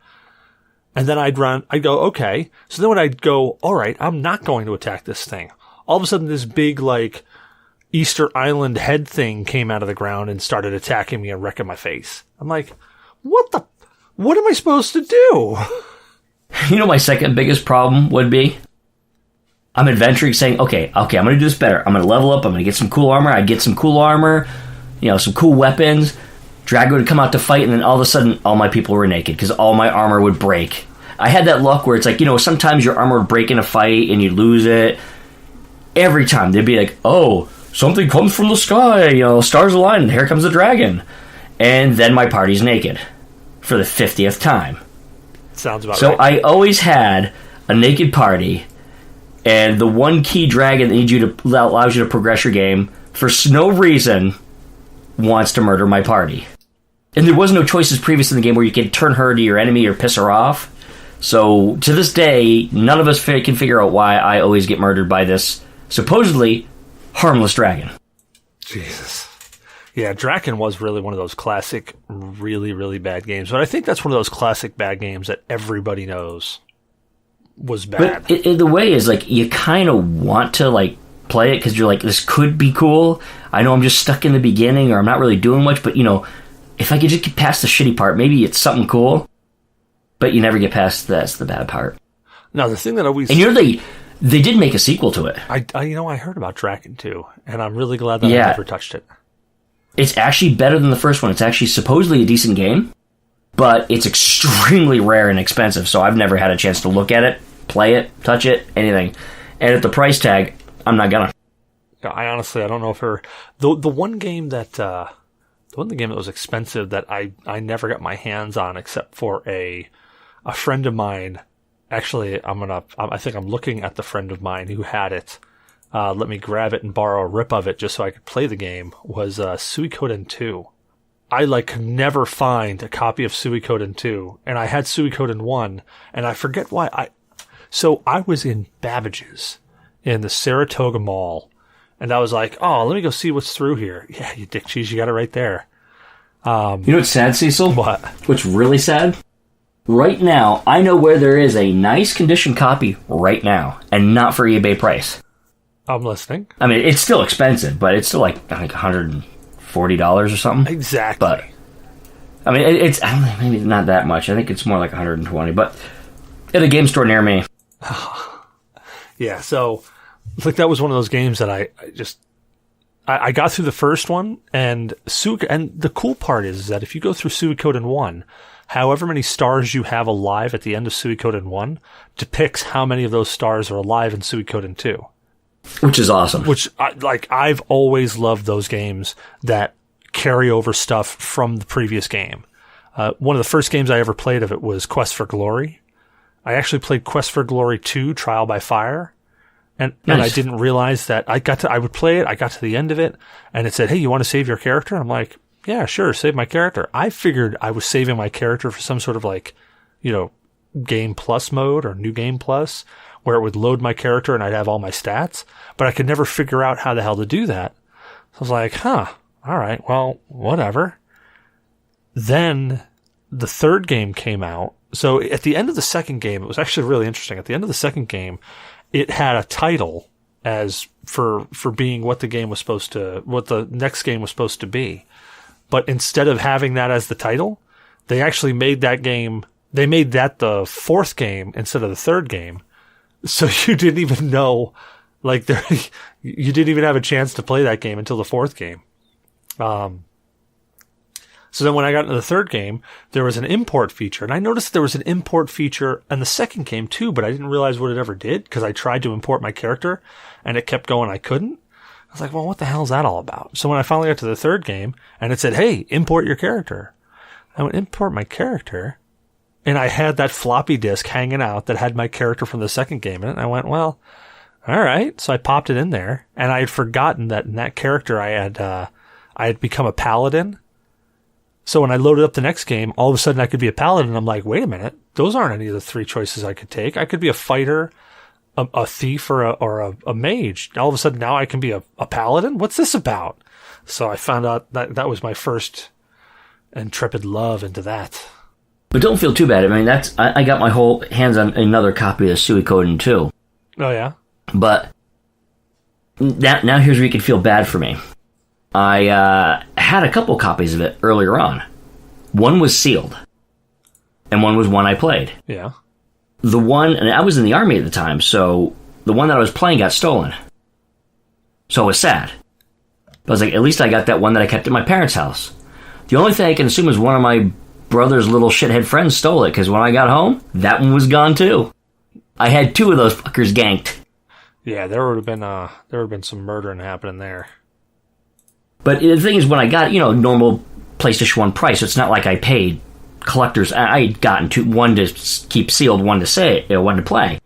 And then I'd go, okay. So then when I'd go, all right, I'm not going to attack this thing. All of a sudden, this big, like, Easter Island head thing came out of the ground and started attacking me and wrecking my face. I'm like, what am I supposed to do? My second biggest problem would be, I'm adventuring saying, okay, I'm going to do this better. I'm going to level up. I'm going to get some cool armor. I'd get some cool armor, some cool weapons. Dragon would come out to fight, and then all of a sudden, all my people were naked because all my armor would break. I had that luck where it's like, sometimes your armor would break in a fight and you'd lose it. Every time, they'd be like, oh, something comes from the sky, stars align, and here comes the dragon. And then my party's naked for the 50th time. Sounds about right. So I always had a naked party, and the one key dragon that allows you to progress your game, for no reason, wants to murder my party. And there was no choices previous in the game where you could turn her to your enemy or piss her off. So to this day, none of us can figure out why I always get murdered by this supposedly harmless dragon. Jesus. Yeah, Draken was really one of those classic, really, really bad games. But I think that's one of those classic bad games that everybody knows was bad. But the way is, like, you kind of want to, like, play it because you're like, this could be cool. I know I'm just stuck in the beginning or I'm not really doing much, but, if I could just get past the shitty part, maybe it's something cool. But you never get past that's the bad part. No, the thing that always... And they did make a sequel to it. I heard about Draken too, and I'm really glad that I never touched it. It's actually better than the first one. It's actually supposedly a decent game, but it's extremely rare and expensive, so I've never had a chance to look at it, play it, touch it, anything. And at the price tag, I'm not gonna. I honestly, I don't know if the one game that was expensive that I never got my hands on except for a friend of mine. Actually, I think I'm looking at the friend of mine who had it. Let me grab it and borrow a rip of it just so I could play the game, was Suikoden 2. I could never find a copy of Suikoden 2, and I had Suikoden 1, and I forget why. So I was in Babbage's in the Saratoga Mall, and I was like, oh, let me go see what's through here. Yeah, you dick cheese, you got it right there. You know what's sad, Cecil? What? What's really sad? Right now, I know where there is a nice condition copy right now, and not for eBay price. I'm listening. I mean, it's still expensive, but it's still like $140 or something. Exactly. But I mean, I don't know, maybe not that much. I think it's more like 120. But at a game store near me. Yeah. So, that was one of those games that I got through the first one, and the cool part is that if you go through Suikoden 1, however many stars you have alive at the end of Suikoden 1 depicts how many of those stars are alive in Suikoden 2. Which is awesome. Which, I've always loved those games that carry over stuff from the previous game. One of the first games I ever played of it was Quest for Glory. I actually played Quest for Glory 2, Trial by Fire. And I didn't realize that I would play it, I got to the end of it, and it said, hey, you want to save your character? I'm like, yeah, sure, save my character. I figured I was saving my character for some sort of Game Plus mode or New Game Plus, where it would load my character and I'd have all my stats, but I could never figure out how the hell to do that. So I was like, all right, well, whatever. Then the third game came out, So at the end of the second game, it was actually really interesting. At the end of the second game, it had a title as for being what the next game was supposed to be. But instead of having that as the title, they actually made that the fourth game instead of the third game. So you didn't even know, like, you didn't even have a chance to play that game until the fourth game. So then when I got into the third game, there was an import feature. And I noticed there was an import feature in the second game too, but I didn't realize what it ever did because I tried to import my character and it kept going I couldn't. I was like, well, what the hell is that all about? So when I finally got to the third game and it said, hey, import your character. I went, import my character? And I had that floppy disk hanging out that had my character from the second game in it. And I went, well, all right. So I popped it in there and I had forgotten that in that character I had become a paladin. So when I loaded up the next game, all of a sudden I could be a paladin. And I'm like, wait a minute. Those aren't any of the three choices I could take. I could be a fighter, a thief, or a mage. All of a sudden now I can be a paladin? What's this about? So I found out that was my first intrepid love into that. But don't feel too bad. I mean, I got my whole hands on another copy of Suikoden too. Oh, yeah? But now here's where you can feel bad for me. I had a couple copies of it earlier on. One was sealed, and one was one I played. Yeah. And I was in the army at the time, so the one that I was playing got stolen. So I was sad. But I was like, at least I got that one that I kept at my parents' house. The only thing I can assume is one of my brother's little shithead friends stole it, because when I got home, that one was gone too. I had two of those fuckers ganked. Yeah, there would have been some murdering happening there. But the thing is, when I got, normal PlayStation 1 price, it's not like I paid collectors. I had gotten one to keep sealed, one to play.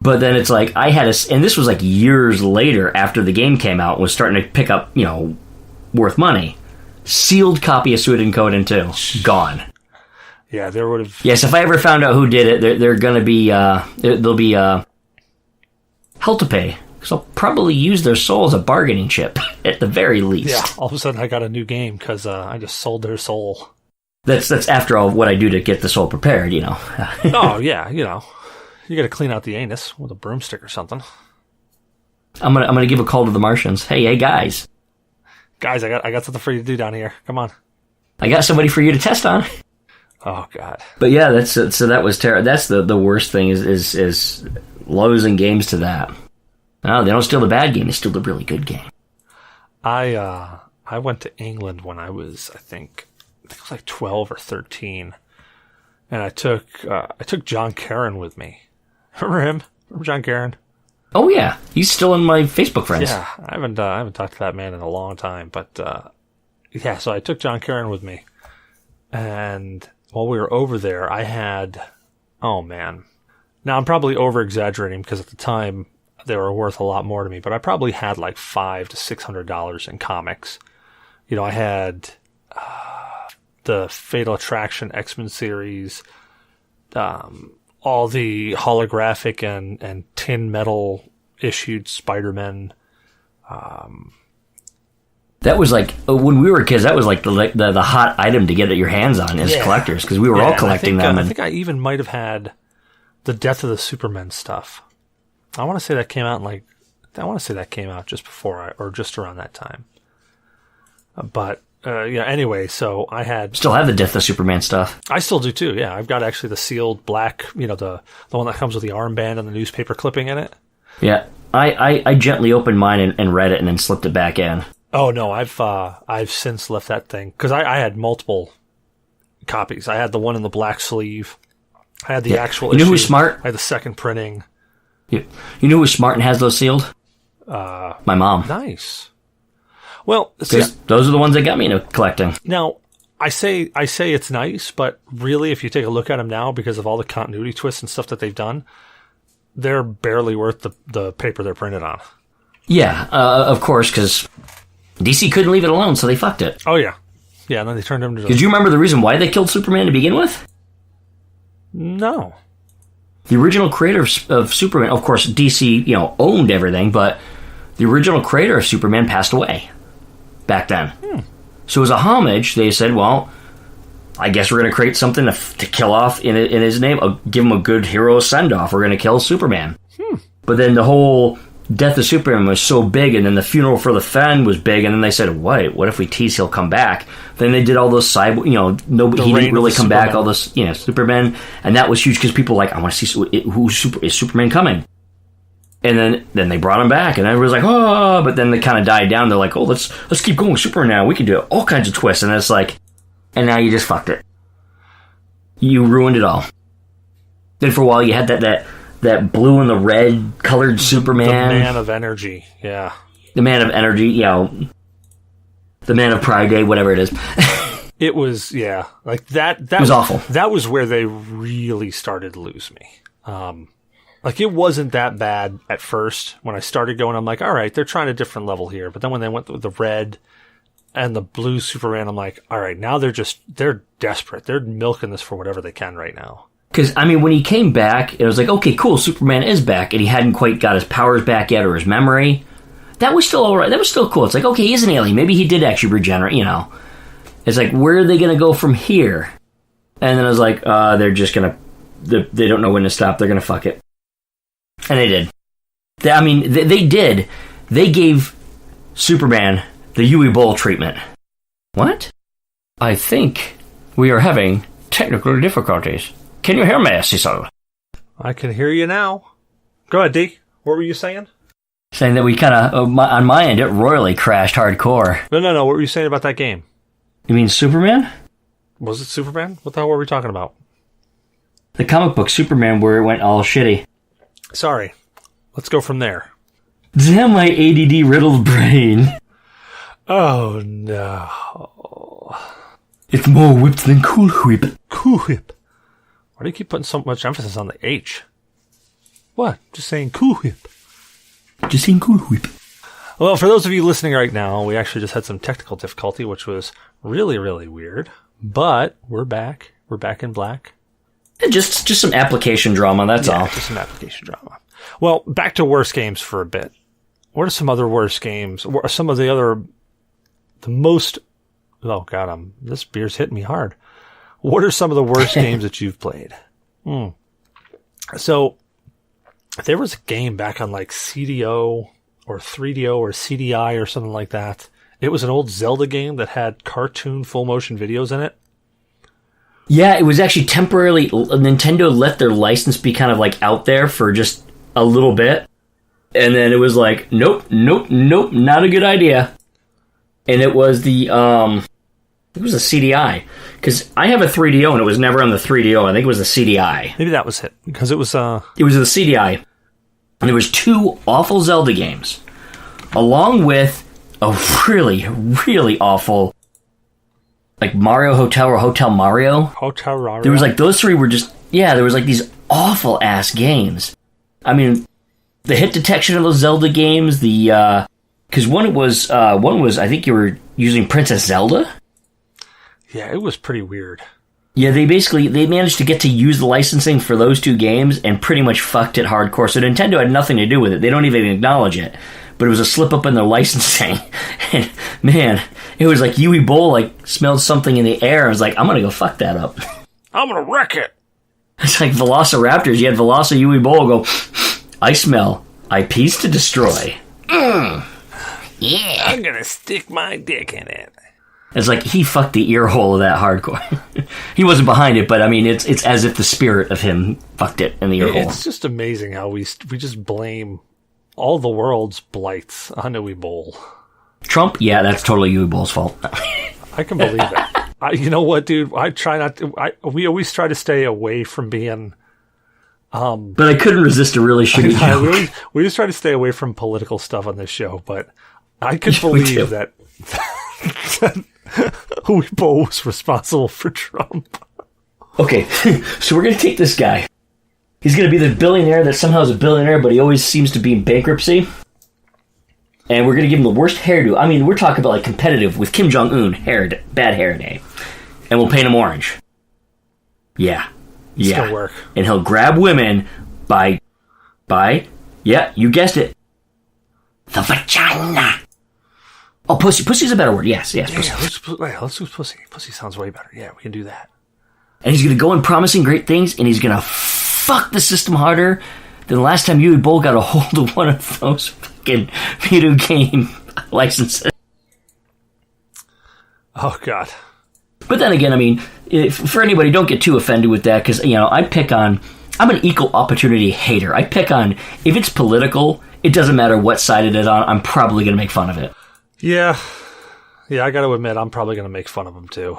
But then it's like, and this was like years later after the game came out, was starting to pick up, worth money. Sealed copy of Suikoden 2. Gone. Yeah, there would have... Yes, if I ever found out who did it, they're going to be, there'll be hell to pay. Because I'll probably use their soul as a bargaining chip, at the very least. Yeah, all of a sudden I got a new game because I just sold their soul. That's after all what I do to get the soul prepared, Oh, yeah, you got to clean out the anus with a broomstick or something. I'm gonna give a call to the Martians. Hey, guys. Guys, I got something for you to do down here. Come on. I got somebody for you to test on. Oh, God. But yeah, so that was terrible. That's the worst thing is losing games to that. No, they don't steal the bad game. They steal the really good game. I went to England when I was, I think it was like 12 or 13. And I took John Caron with me. Remember him? Remember John Caron? Oh, yeah. He's still in my Facebook friends. Yeah, I haven't talked to that man in a long time. But, yeah, so I took John Caron with me. And while we were over there, I had... Oh, man. Now, I'm probably over-exaggerating because at the time... they were worth a lot more to me, but I probably had like $500 to $600 in comics. I had the Fatal Attraction X-Men series, all the holographic and tin metal issued Spider-Men. That was like, when we were kids, that was like the hot item to get your hands on as collectors, because we were all collecting them. I think I even might have had the Death of the Supermen stuff. I want to say that came out just before or just around that time. But, anyway, so I had... Still have the Death of Superman stuff. I still do too, yeah. I've got actually the sealed black, the one that comes with the armband and the newspaper clipping in it. Yeah. I gently opened mine and read it and then slipped it back in. Oh, no, I've since left that thing. Because I had multiple copies. I had the one in the black sleeve. I had the actual issue. You know who's smart? I had the second printing. You know who's smart and has those sealed? My mom. Nice. Well, those are the ones that got me into collecting. Now, I say it's nice, but really, if you take a look at them now, because of all the continuity twists and stuff that they've done, they're barely worth the paper they're printed on. Yeah, of course, because DC couldn't leave it alone, so they fucked it. Oh, yeah. Yeah, and then they turned him into... Did you remember the reason why they killed Superman to begin with? No. The original creator of Superman, of course, DC, owned everything, but the original creator of Superman passed away back then. So as a homage, they said, well, I guess we're going to create something to kill off in his name. Give him a good hero send-off. We're going to kill Superman. But then the whole death of Superman was so big, and then the funeral for the Fen was big, and then they said, what if we tease he'll come back? Then they did all those he didn't really come back, all this, Superman, and that was huge because people were like, I want to see, is Superman coming? And then they brought him back, and everybody was like, oh, but then they kind of died down. They're like, oh, let's keep going with Superman now. We can do all kinds of twists, and it's like, and now you just fucked it. You ruined it all. Then for a while you had that blue and the red colored Superman. The Man of Energy, yeah. The Man of Energy, the Man of Pride Day, whatever it is. It was, yeah. Like that it was awful. That was where they really started to lose me. Like, it wasn't that bad at first. When I started going, I'm like, all right, they're trying a different level here. But then when they went with the red and the blue Superman, I'm like, all right, now they're desperate. They're milking this for whatever they can right now. Because, when he came back, it was like, okay, cool, Superman is back, and he hadn't quite got his powers back yet or his memory. That was still all right. That was still cool. It's like, okay, he's an alien. Maybe he did actually regenerate, It's like, where are they going to go from here? And then I was like, they're just going to... They don't know when to stop. They're going to fuck it. And they did. They did. They gave Superman the Yui Bowl treatment. What? I think we are having technical difficulties. Can you hear me, Cecil? I can hear you now. Go ahead, Dee. What were you saying? Saying that we kind of, on my end, it royally crashed hardcore. No. What were you saying about that game? You mean Superman? Was it Superman? What the hell were we talking about? The comic book Superman where it went all shitty. Sorry. Let's go from there. Damn my ADD riddled brain. Oh, no. It's more whipped than Cool Whip. Cool Whip. Why do you keep putting so much emphasis on the H? What? Just saying Cool Whip. Just saying Cool Whip. Well, for those of you listening right now, we actually just had some technical difficulty, which was really, really weird. But we're back. We're back in black. Just some application drama, that's all. Just some application drama. Well, back to worst games for a bit. What are some other worst games? What are some of the most... Oh, God, this beer's hitting me hard. What are some of the worst games that you've played? So, there was a game back on like CDO or 3DO or CDI or something like that. It was an old Zelda game that had cartoon full motion videos in it. Yeah, it was actually temporarily... Nintendo let their license be kind of like out there for just a little bit. And then it was like, nope, not a good idea. And it was the... It was a CDI. Because I have a 3DO and it was never on the 3DO. I think it was the CDI. Maybe that was it. Because it was... It was the CDI. And there was 2 awful Zelda games. Along with a really, really awful... Like Mario Hotel or Hotel Mario. Hotel Mario. There was like, those 3 were just... Yeah, there was like these awful-ass games. The hit detection of those Zelda games, the... Because one was, I think you were using Princess Zelda? Yeah, it was pretty weird. Yeah, they managed to get to use the licensing for those 2 games and pretty much fucked it hardcore. So Nintendo had nothing to do with it. They don't even acknowledge it. But it was a slip up in their licensing. And man, it was like Yui Bowl smelled something in the air. I was like, I'm gonna go fuck that up. I'm gonna wreck it. It's like Velociraptors. You had Veloci Yui Bowl go, I smell IPs to destroy. Yeah. I'm gonna stick my dick in it. It's like he fucked the ear hole of that hardcore. He wasn't behind it, but it's as if the spirit of him fucked it in the ear hole. It's just amazing how we just blame all the world's blights on Yui Bowl. Trump? Yeah, that's totally Yui Bowl's fault. I can believe it. You know what, dude? I try not to. We always try to stay away from being. But I couldn't resist a really shitty joke. We just try to stay away from political stuff on this show, but I could believe that Yui Bowl was responsible for Trump. Okay, so we're going to take this guy. He's going to be the billionaire that somehow is a billionaire, but he always seems to be in bankruptcy. And we're going to give him the worst hairdo. We're talking about competitive with Kim Jong-un, bad hair day. And we'll paint him orange. Yeah. It's going to work. And he'll grab women by, yeah, you guessed it, the vagina. Oh, pussy. Pussy's a better word. Yes, Yeah, pussy. let's use pussy. Pussy sounds way better. Yeah, we can do that. And he's going to go in promising great things, and he's going to fuck the system harder than the last time you and Bull got a hold of one of those fucking video game licenses. Oh, God. But then again, I mean, for anybody, don't get too offended with that, because, I'm an equal opportunity hater. I pick on, if it's political, it doesn't matter what side it is on, I'm probably going to make fun of it. Yeah, I got to admit, I'm probably going to make fun of him, too.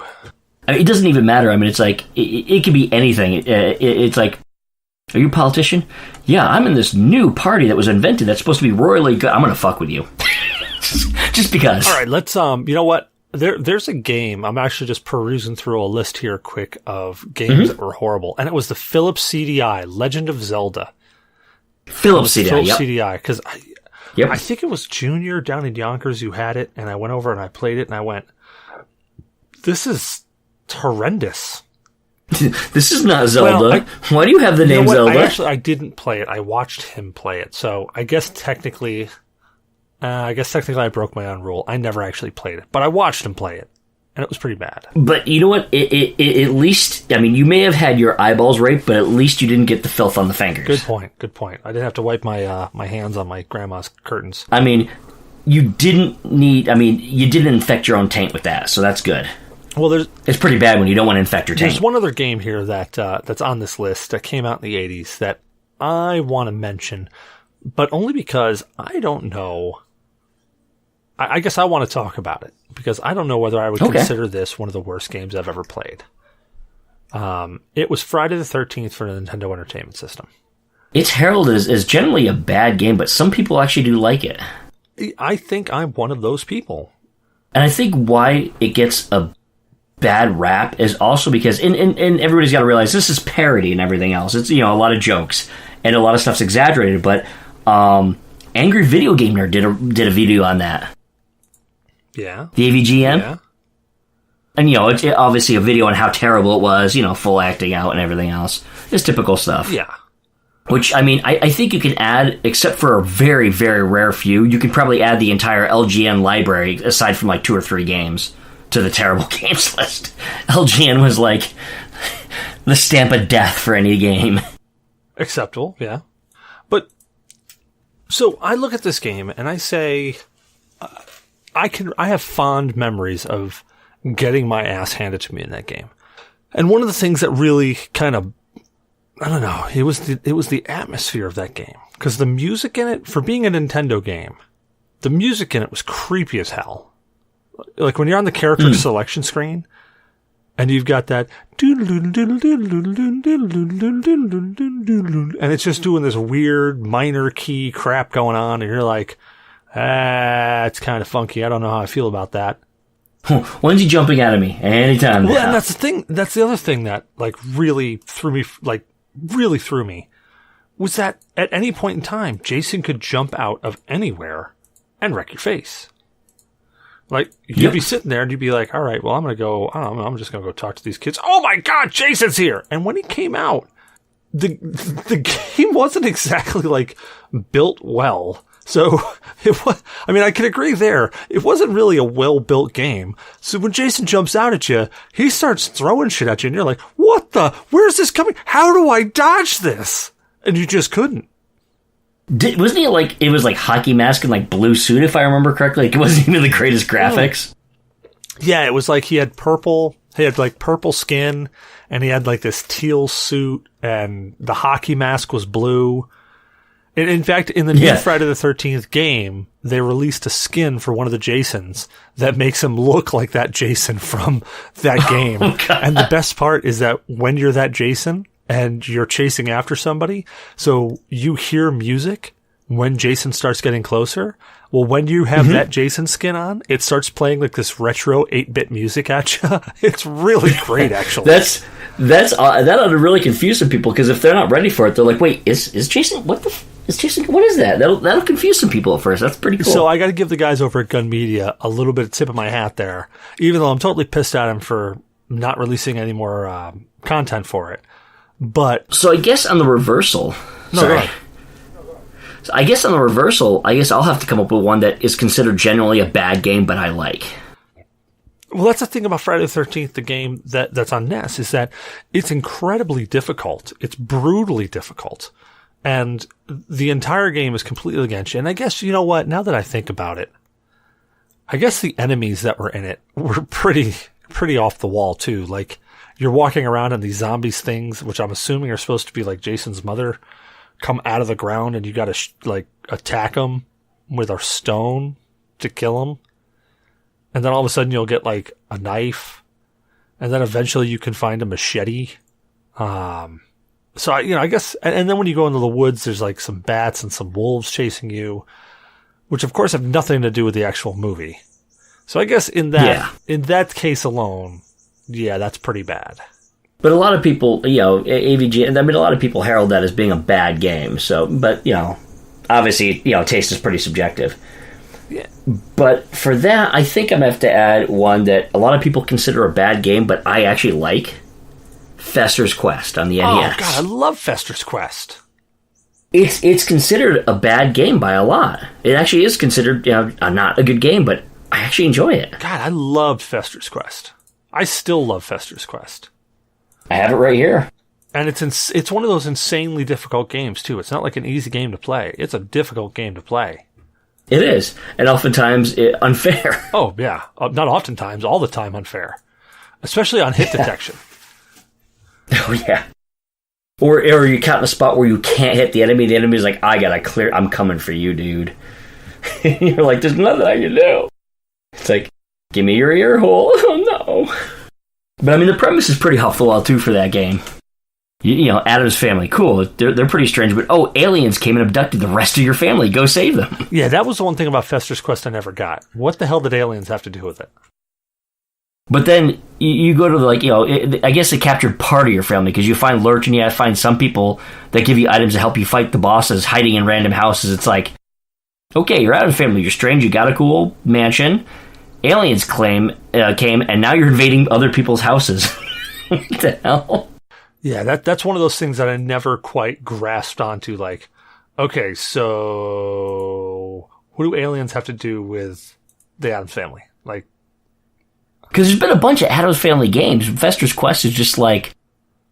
I mean, it doesn't even matter. I mean, it's like, it can be anything. It's like, are you a politician? Yeah, I'm in this new party that was invented that's supposed to be royally good. I'm going to fuck with you. just because. All right, let's, you know what? There's a game. I'm actually just perusing through a list here quick of games that were horrible. And it was the Philips CDI, Legend of Zelda. Philips CDI, CDI, because I think it was Junior down in Yonkers who had it, and I went over and I played it, and I went, this is horrendous. This is not Zelda. Well, why do you have the name Zelda? I didn't play it. I watched him play it. So I guess technically I broke my own rule. I never actually played it, but I watched him play it, and it was pretty bad. But you know what? It at least, I mean, you may have had your eyeballs raped, but at least you didn't get the filth on the fingers. Good point. I didn't have to wipe my my hands on my grandma's curtains. I mean, you didn't infect your own taint with that, so that's good. Well, it's pretty bad when you don't want to infect your taint. There's one other game here that that's on this list that came out in the 80s that I want to mention, but only because I don't know. I guess I want to talk about it because I don't know whether I would consider this one of the worst games I've ever played. It was Friday the 13th for the Nintendo Entertainment System. It's heralded as generally a bad game, but some people actually do like it. I think I'm one of those people. And I think why it gets a bad rap is also because, and everybody's got to realize this is parody and everything else. It's, a lot of jokes and a lot of stuff's exaggerated, but Angry Video Game Nerd did a video on that. Yeah. The AVGN? Yeah. And, it's obviously a video on how terrible it was, full acting out and everything else. It's typical stuff. Yeah. Which, I mean, I think you can add, except for a very, very rare few, you can probably add the entire LGN library, aside from like 2 or 3 games, to the terrible games list. LGN was like the stamp of death for any game. Acceptable, yeah. But, so I look at this game and I say, I have fond memories of getting my ass handed to me in that game. And one of the things that really kind of, I don't know, it was the atmosphere of that game. Because the music in it, for being a Nintendo game, the music in it was creepy as hell. Like when you're on the character selection screen, and you've got that, and it's just doing this weird minor key crap going on, and you're like, it's kind of funky. I don't know how I feel about that. When's he jumping out of me? Anytime. Well, and that's the thing. That's the other thing that really threw me, was that at any point in time, Jason could jump out of anywhere and wreck your face. Like you'd be sitting there and you'd be like, all right, well, I'm gonna go. I don't know. I'm just gonna go talk to these kids. Oh my God, Jason's here! And when he came out, the game wasn't exactly built well. So it was, I mean, I can agree there. It wasn't really a well-built game. So when Jason jumps out at you, he starts throwing shit at you and you're like, what the, where's this coming? How do I dodge this? And you just couldn't. Wasn't it was hockey mask and blue suit, if I remember correctly? It wasn't even the greatest graphics. Yeah, it was he had purple skin and he had this teal suit and the hockey mask was blue. And in fact, in the new Friday the 13th game, they released a skin for one of the Jasons that makes him look like that Jason from that game. Oh, and the best part is that when you're that Jason and you're chasing after somebody, so you hear music when Jason starts getting closer. Well, when you have that Jason skin on, it starts playing this retro 8-bit music at you. It's really great, actually. that ought to really confuse some people, because if they're not ready for it, they're like, wait, is Jason, what is that? That'll confuse some people at first. That's pretty cool. So I got to give the guys over at Gun Media a little bit of tip of my hat there, even though I'm totally pissed at him for not releasing any more content for it. But so I guess on the reversal, sorry. So I guess on the reversal, I guess I'll have to come up with one that is considered generally a bad game, but I like. Well, that's the thing about Friday the 13th, the game that's on NES, is that it's incredibly difficult. It's brutally difficult. And the entire game is completely against you. And I guess, you know what, now that I think about it, I guess the enemies that were in it were pretty off the wall too. Like, you're walking around and these zombies things, which I'm assuming are supposed to be like Jason's mother, come out of the ground and you gotta attack them with a stone to kill them. And then all of a sudden you'll get like a knife, and then eventually you can find a machete. So I guess, and then when you go into the woods, there's like some bats and some wolves chasing you, which of course have nothing to do with the actual movie. So I guess in that case alone, yeah, that's pretty bad. But a lot of people, AVG, I mean, a lot of people herald that as being a bad game. So, but, obviously, taste is pretty subjective. Yeah. But for that, I think I'm going to have to add one that a lot of people consider a bad game, but I actually like. Fester's Quest on the NES. Oh, God, I love Fester's Quest. It's considered a bad game by a lot. It actually is considered, not a good game, but I actually enjoy it. God, I loved Fester's Quest. I still love Fester's Quest. I have it right here. And it's one of those insanely difficult games, too. It's not like an easy game to play. It's a difficult game to play. It is. And oftentimes unfair. Oh, yeah. Not oftentimes, all the time unfair. Especially on hit detection. Oh, yeah. Or you caught in a spot where you can't hit the enemy. The enemy's like, I gotta clear. I'm coming for you, dude. You're like, there's nothing I can do. It's like, give me your ear hole. Oh, no. But, I mean, the premise is pretty helpful, too, for that game. Adam's family, cool. They're pretty strange, but, aliens came and abducted the rest of your family. Go save them. Yeah, that was the one thing about Fester's Quest I never got. What the hell did aliens have to do with it? But then you go to, I guess they captured part of your family, because you find Lurch and you find some people that give you items to help you fight the bosses hiding in random houses. It's like, okay, you're out of family, you're strange, you got a cool mansion. Aliens came, and now you're invading other people's houses. What the hell? Yeah, that's one of those things that I never quite grasped onto. Like, okay, so what do aliens have to do with the Addams Family? Like, because there's been a bunch of Addams Family games. Fester's Quest is just like,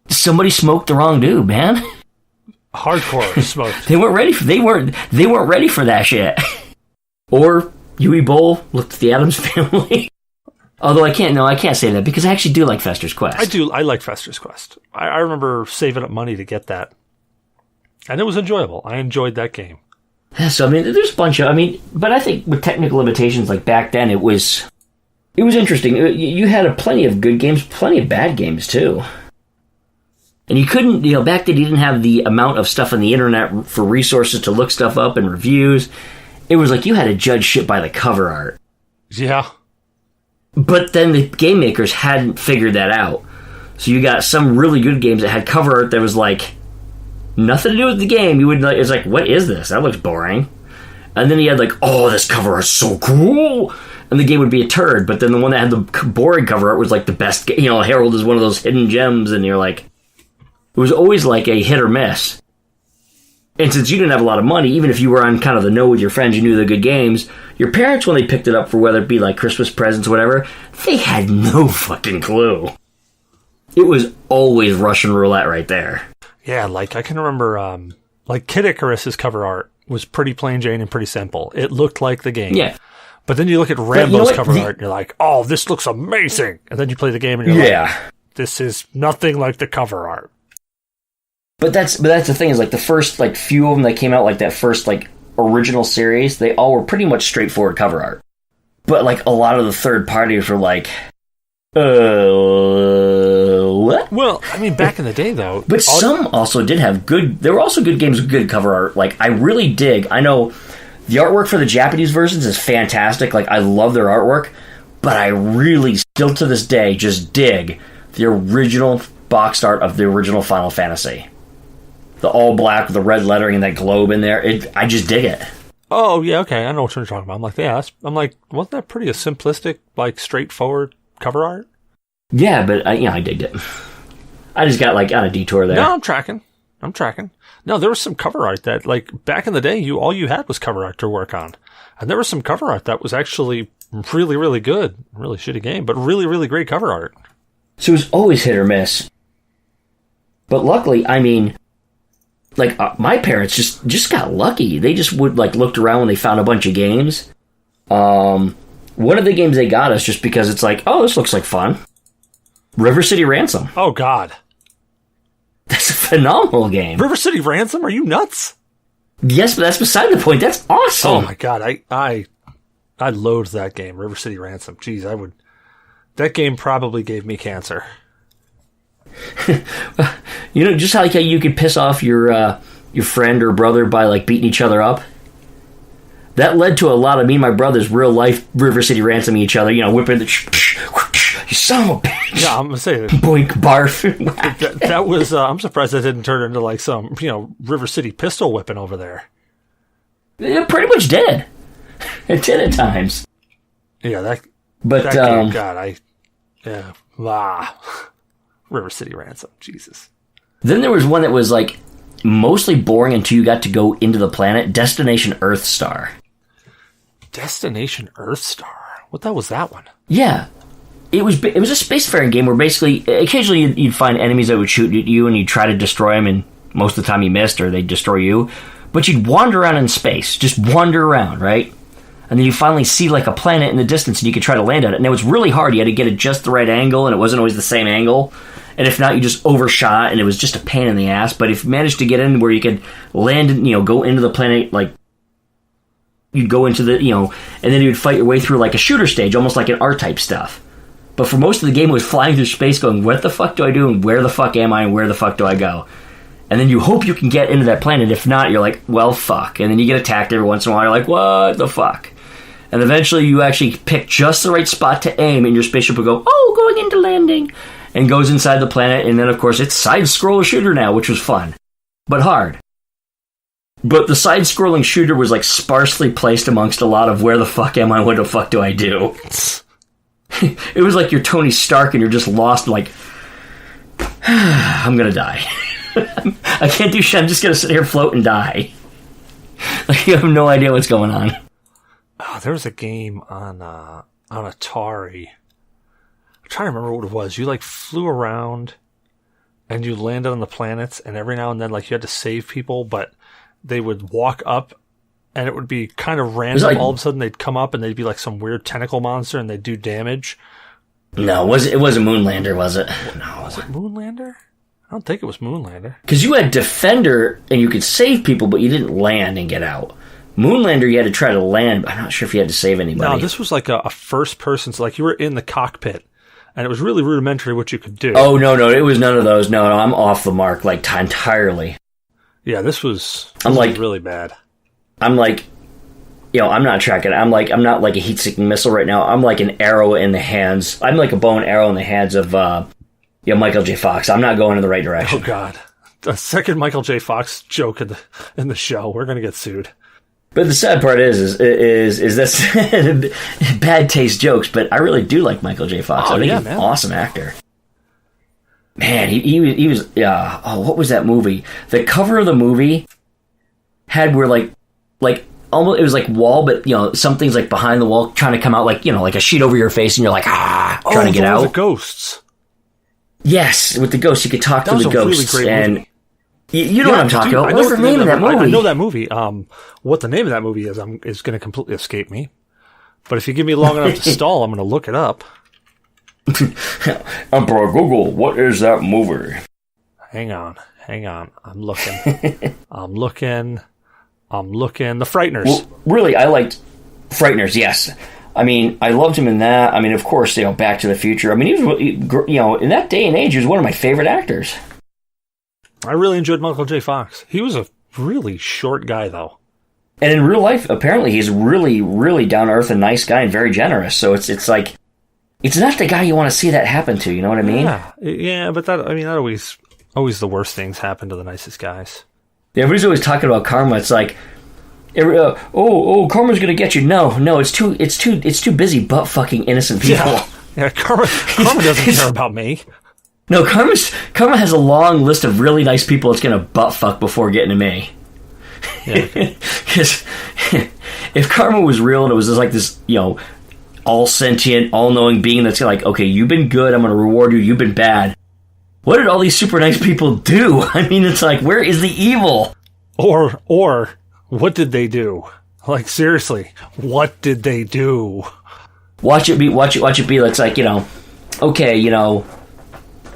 somebody smoked the wrong dude, man. Hardcore smoked. They weren't ready for that shit. Or Huey Bowl looked at the Addams Family. Although I can't say that, because I actually do like Fester's Quest. I do. I like Fester's Quest. I remember saving up money to get that. And it was enjoyable. I enjoyed that game. Yeah, so, I mean, there's a bunch of, but I think with technical limitations, like back then, it was interesting. You had plenty of good games, plenty of bad games, too. And you couldn't, back then you didn't have the amount of stuff on the internet for resources to look stuff up and reviews. It was like you had to judge shit by the cover art. Yeah. But then the game makers hadn't figured that out. So you got some really good games that had cover art that was like nothing to do with the game. It's like, what is this? That looks boring. And then you had like, oh, this cover art's so cool. And the game would be a turd. But then the one that had the boring cover art was like the best. Harold is one of those hidden gems. And you're like, it was always like a hit or miss. And since you didn't have a lot of money, even if you were on kind of the know with your friends, you knew the good games, your parents, when they picked it up for whether it be like Christmas presents or whatever, they had no fucking clue. It was always Russian roulette right there. Yeah, like I can remember, like Kid Icarus's cover art was pretty plain Jane and pretty simple. It looked like the game. Yeah. But then you look at Rambo's cover art and you're like, oh, this looks amazing. And then you play the game and you're like, this is nothing like the cover art. But that's the thing, is like the first like few of them that came out, like that first like original series, they all were pretty much straightforward cover art. But like a lot of the third parties were like, what? Well, I mean, back in the day though. But some also did have there were also good games with good cover art. Like I really dig. I know the artwork for the Japanese versions is fantastic. Like I love their artwork, but I really still to this day just dig the original box art of the original Final Fantasy. The all black with the red lettering and that globe in there. I just dig it. Oh, yeah, okay. I know what you're talking about. I'm like, yeah, wasn't that pretty a simplistic, like, straightforward cover art? Yeah, but I digged it. I just got, like, on a detour there. No, I'm tracking. I'm tracking. No, there was some cover art that, like, back in the day, all you had was cover art to work on. And there was some cover art that was actually really, really good. Really shitty game, but really, really great cover art. So it was always hit or miss. But luckily, I mean, like, my parents just got lucky. They just would, like, looked around when they found a bunch of games. One of the games they got us just because it's like, oh, this looks like fun. River City Ransom. Oh, God. That's a phenomenal game. River City Ransom? Are you nuts? Yes, but that's beside the point. That's awesome. Oh, my God. I loathe that game, River City Ransom. Jeez, that game probably gave me cancer. You know, just how you could piss off your friend or brother by, like, beating each other up? That led to a lot of me and my brothers real life River City ransoming each other, you know, whipping the you son of a bitch. Yeah, I'm gonna say that. Boink, barf. that was. I'm surprised that didn't turn into like some, River City pistol whipping over there. It pretty much did. It did at times. Yeah, that game, God, River City Ransom, Jesus. Then there was one that was like mostly boring until you got to go into the planet, Destination Earthstar. Destination Earthstar? What the hell was that one? Yeah. It was a spacefaring game where basically, occasionally you'd find enemies that would shoot at you and you'd try to destroy them, and most of the time you missed or they'd destroy you. But you'd wander around in space, just wander around, right? And then you finally see like a planet in the distance and you could try to land on it. And it was really hard. You had to get it just the right angle, and it wasn't always the same angle. And if not, you just overshot, and it was just a pain in the ass. But if you managed to get in where you could land and, go into the planet, like, you'd go into the, and then you'd fight your way through like a shooter stage, almost like an R-type stuff. But for most of the game, it was flying through space going, what the fuck do I do, and where the fuck am I, and where the fuck do I go? And then you hope you can get into that planet. If not, you're like, well, fuck. And then you get attacked every once in a while. You're like, what the fuck? And eventually you actually pick just the right spot to aim, and your spaceship will go, oh, going into landing, and goes inside the planet. And then, of course, it's side-scroller shooter now, which was fun, but hard. But the side-scrolling shooter was, like, sparsely placed amongst a lot of where the fuck am I, what the fuck do I do? It was like you're Tony Stark and you're just lost, like, I'm gonna die. I can't do shit, I'm just gonna sit here, float, and die. Like, you have no idea what's going on. Oh, there was a game on Atari. I'm trying to remember what it was. You, like, flew around and you landed on the planets, and every now and then, like, you had to save people, but they would walk up and it would be kind of random. Like, all of a sudden they'd come up and they'd be like some weird tentacle monster and they'd do damage. No, it wasn't Moonlander, was it? No, was it Moonlander? I don't think it was Moonlander. Because you had Defender and you could save people, but you didn't land and get out. Moonlander, you had to try to land, but I'm not sure if you had to save anybody. No, this was like a first person, so like you were in the cockpit, and it was really rudimentary what you could do. Oh, no, it was none of those. No, I'm off the mark, like, entirely. Yeah, this was really bad. I'm like, I'm not tracking. I'm not like a heat-seeking missile right now. I'm like an arrow in the hands. I'm like a bow and arrow in the hands of, Michael J. Fox. I'm not going in the right direction. Oh, God. The second Michael J. Fox joke in the show, we're going to get sued. But the sad part is that's bad taste jokes, but I really do like Michael J. Fox. I think he's an awesome actor. Man, he was, what was that movie? The cover of the movie had where like almost, it was like wall, but something's like behind the wall trying to come out, like, like a sheet over your face, and you're like, trying to get out. The ghosts. Yes, with the ghosts, you could talk to the ghosts. Really great and movie. You know what I'm talking about. What's the name of that movie? I know that movie. What the name of that movie is going to completely escape me. But if you give me long enough to stall, I'm going to look it up. Emperor Google, what is that movie? Hang on. I'm looking. The Frighteners. Well, really, I liked Frighteners, yes. I mean, I loved him in that. I mean, of course, Back to the Future. I mean, he was, in that day and age, he was one of my favorite actors. I really enjoyed Michael J. Fox. He was a really short guy, though. And in real life, apparently, he's really, really down-to-earth and nice guy and very generous. So it's like, it's not the guy you want to see that happen to, you know what I mean? Yeah, but that always the worst things happen to the nicest guys. Yeah, everybody's always talking about karma. It's like, karma's gonna get you. No, it's too busy butt fucking innocent people. Yeah, karma doesn't care about me. No, Karma has a long list of really nice people it's going to butt fuck before getting to me. Because if Karma was real and it was just like this, all sentient, all knowing being that's like, okay, you've been good, I'm going to reward you. You've been bad. What did all these super nice people do? I mean, it's like, where is the evil? Or what did they do? Like, seriously, what did they do? Watch it be. It's like, okay,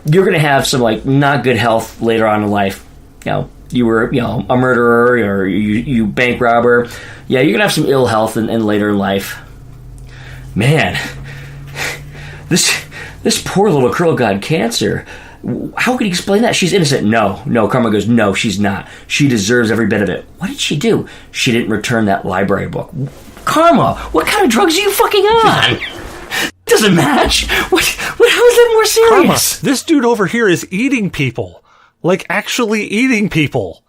you're gonna have some like not good health later on in life. You were a murderer or you bank robber. Yeah, you're gonna have some ill health in later in life. Man, this poor little girl got cancer. How can you explain that? She's innocent. No. Karma goes, no, she's not. She deserves every bit of it. What did she do? She didn't return that library book. Karma, what kind of drugs are you fucking on? Doesn't match. What? How is that more serious? Karma, this dude over here is eating people. Like, actually eating people.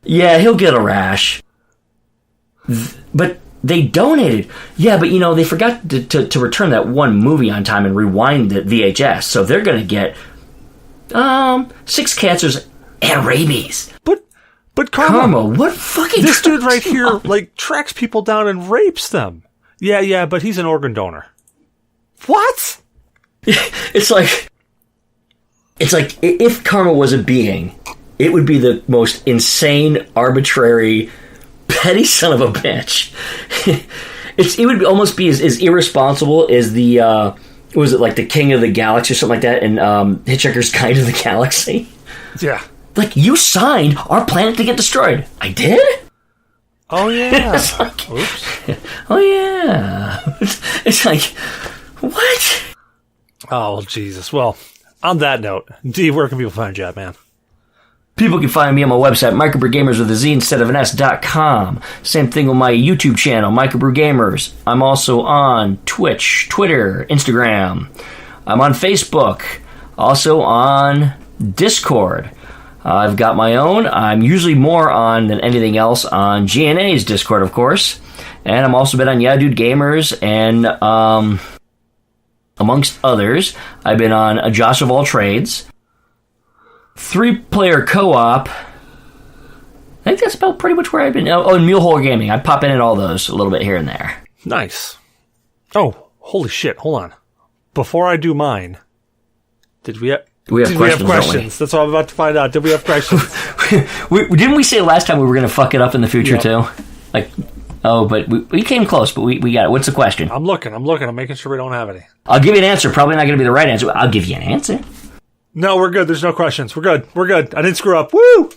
Yeah, he'll get a rash. But they donated. Yeah, but they forgot to return that one movie on time and rewind the VHS. So they're going to get 6 cancers and rabies. But Karma, what fucking... This dude right here, like, tracks people down and rapes them. Yeah, but he's an organ donor. What? It's like if Karma was a being, it would be the most insane, arbitrary, petty son of a bitch. It would almost be as irresponsible as the... was it like the King of the Galaxy or something like that in Hitchhiker's Guide to the Galaxy? Yeah. Like, you signed our planet to get destroyed. I did? Oh, yeah. It's like, oops. Oh, yeah. It's like, what? Oh, Jesus. Well, on that note, Dee, where can people find you at, man? People can find me on my website, microbrewgamers with a Z instead of an S.com. Same thing with my YouTube channel, Microbrewgamers. I'm also on Twitch, Twitter, Instagram. I'm on Facebook. Also on Discord. I've got my own. I'm usually more on than anything else on G.N.A's Discord, of course. And I'm also been on Yeah Dude Gamers and, amongst others, I've been on A Josh of All Trades, 3-player co-op. I think that's about pretty much where I've been. Oh, and Mulehole Gaming. I pop in at all those a little bit here and there. Nice. Oh, holy shit. Hold on. Before I do mine, did we have questions? That's what I'm about to find out. Did we have questions? Didn't we say last time we were going to fuck it up in the future, too? Like, but we came close, but we got it. What's the question? I'm looking. I'm making sure we don't have any. I'll give you an answer. Probably not going to be the right answer. I'll give you an answer. No, we're good. There's no questions. We're good. I didn't screw up. Woo!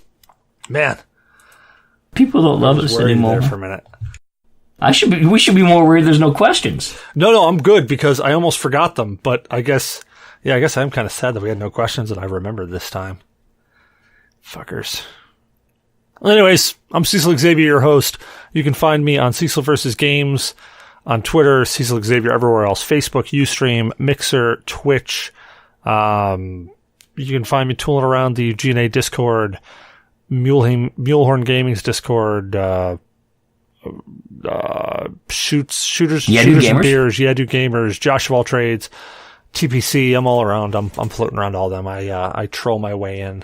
Man. People don't love us anymore. There for a minute. We should be more worried there's no questions. No, I'm good because I almost forgot them, but I guess I'm kind of sad that we had no questions and I remembered this time. Fuckers. Well, anyways, I'm Cecil Xavier, your host. You can find me on Cecil vs. Games on Twitter, Cecil Xavier everywhere else, Facebook, Ustream, Mixer, Twitch. You can find me tooling around the G.N.A. Discord, Mulehorn Gaming's Discord, Shooters and Beers, Yeah Dude Gamers, Josh of All Trades, TPC. I'm all around. I'm floating around all them. I troll my way in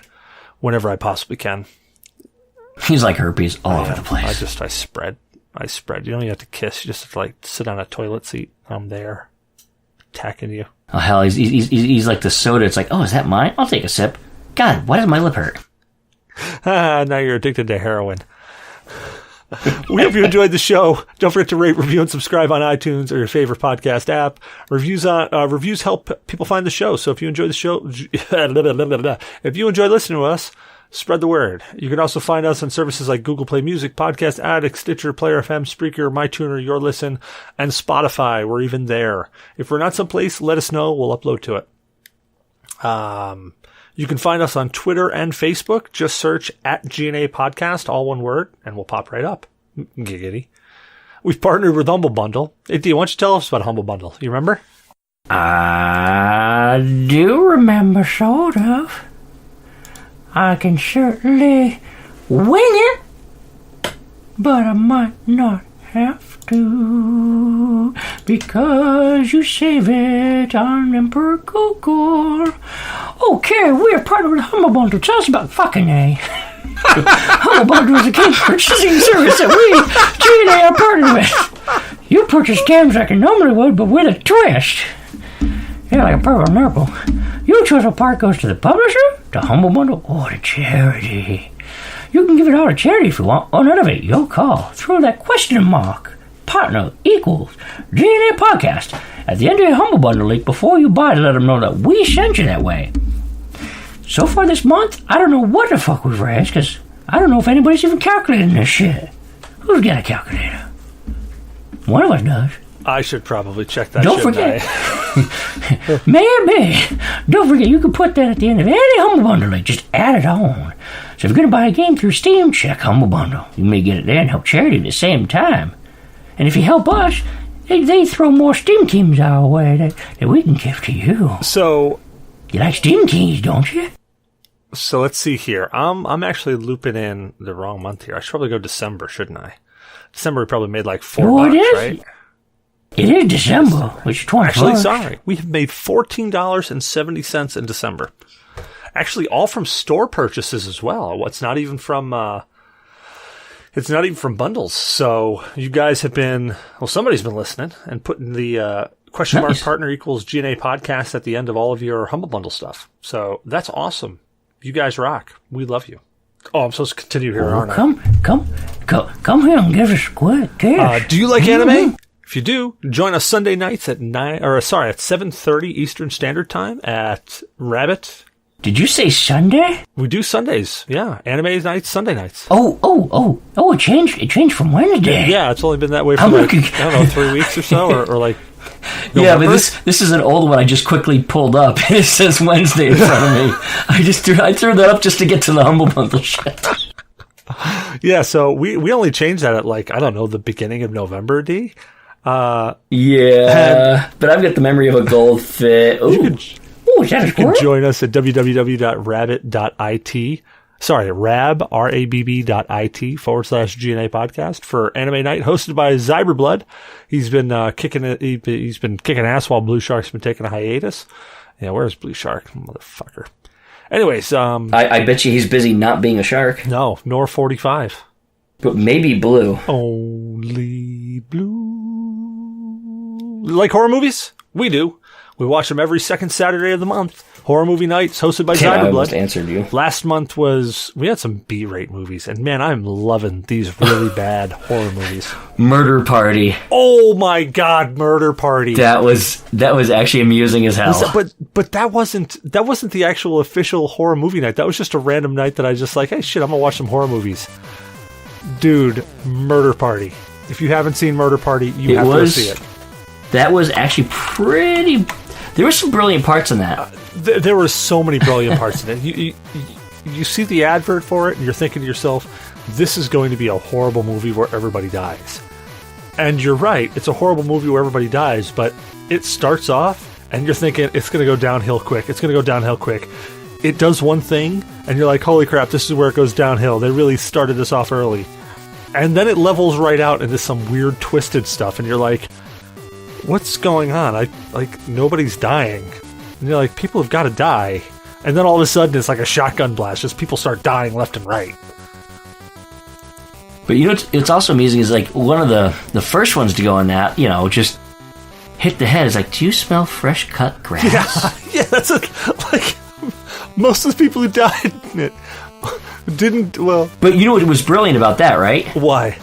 whenever I possibly can. He's like herpes all over the place. I spread. You don't even have to kiss. You just have to like sit on a toilet seat. I'm there, attacking you. Oh hell, he's like the soda. It's like, oh, is that mine? I'll take a sip. God, why does my lip hurt? Now you're addicted to heroin. We hope you enjoyed the show. Don't forget to rate, review, and subscribe on iTunes or your favorite podcast app. Reviews help people find the show. So if you enjoy the show, if you enjoy listening to us, spread the word. You can also find us on services like Google Play Music, Podcast Addict, Stitcher, Player FM, Spreaker, MyTuner, Your Listen, and Spotify. We're even there. If we're not someplace, let us know. We'll upload to it. You can find us on Twitter and Facebook. Just search at G.N.A. Podcast, all one word, and we'll pop right up. Giggity. We've partnered with Humble Bundle. Hey, Dee, why don't you tell us about Humble Bundle? You remember? I do remember, sort of. I can certainly wing it, but I might not have to, because you save it on Emperor Google. Okay, we are partnered with Humble Bundle. Tell us about fucking A. Humble Bundle is a game purchasing service that we, G.N.A, are partnered with. You purchase games like you normally would, but with a twist. Yeah, like a purple nurple. You choose what part goes to the publisher, the Humble Bundle, or the charity. You can give it all to charity if you want, or none of it. Your call. Throw that question mark. Partner equals G.N.A podcast at the end of your Humble Bundle link before you buy to let them know that we sent you that way. So far this month, I don't know what the fuck we've raised, because I don't know if anybody's even calculating this shit. Who's got a calculator? One of us does. I should probably check that. Don't forget. Maybe. Don't forget, you can put that at the end of any Humble Bundle link. Just add it on. So if you're going to buy a game through Steam, check Humble Bundle. You may get it there and help charity at the same time. And if you help us, they throw more Steam keys our way that we can give to you. So, you like Steam keys, don't you? So let's see here. I'm actually looping in the wrong month here. I should probably go December, shouldn't I? December we probably made like $4, right? It is December, which is 20. Actually, sorry. We have made $14.70 in December. Actually, all from store purchases as well. It's not even from bundles. So you guys have been, well, somebody's been listening and putting the question mark partner equals G.N.A podcast at the end of all of your Humble Bundle stuff. So that's awesome. You guys rock. We love you. Oh, I'm supposed to continue here, aren't I? Come here and give us a quick cash. Do you like anime? If you do, join us Sunday nights at 7:30 Eastern Standard Time at Rabbit. Did you say Sunday? We do Sundays, yeah. Anime nights, Sunday nights. Oh! It changed from Wednesday. Yeah, it's only been that way for 3 weeks or so, or like. November? Yeah, but this is an old one I just quickly pulled up. It says Wednesday in front of me. I threw that up just to get to the Humble Bundle shit. Yeah, so we only changed that at the beginning of November, D. But I've got the memory of a goldfish. You can join us at www.rabbit.it. Sorry, rabb.it/G.N.A podcast for Anime Night, hosted by Zyberblood. He's been he's been kicking ass while Blue Shark's been taking a hiatus. Yeah, where's Blue Shark, motherfucker? Anyways, I bet you he's busy not being a shark. No, nor 45. But maybe blue. Only blue. Like horror movies? We do. We watch them every second Saturday of the month. Horror Movie Nights, hosted by Zyberblood. I almost answered you. Last month we had some B-rate movies, and man, I'm loving these really bad horror movies. Murder Party. Oh my God, Murder Party. That was actually amusing as hell. But that wasn't the actual official horror movie night. That was just a random night that I just like, hey shit, I'm gonna watch some horror movies. Dude, Murder Party. If you haven't seen Murder Party, you have to go see it. That was actually pretty. There were some brilliant parts in that. There were so many brilliant parts in it. You see the advert for it, and you're thinking to yourself, this is going to be a horrible movie where everybody dies. And you're right, it's a horrible movie where everybody dies, but it starts off, and you're thinking, it's going to go downhill quick. It's going to go downhill quick. It does one thing, and you're like, holy crap, this is where it goes downhill. They really started this off early. And then it levels right out into some weird twisted stuff, and you're like, what's going on? Nobody's dying. And you're like, people have got to die. And then all of a sudden, it's like a shotgun blast. Just people start dying left and right. But you know, it's also amusing is like one of the first ones to go in that, just hit the head. Is like, do you smell fresh cut grass? Yeah, that's like most of the people who died in it didn't. Well, but you know what was brilliant about that, right? Why?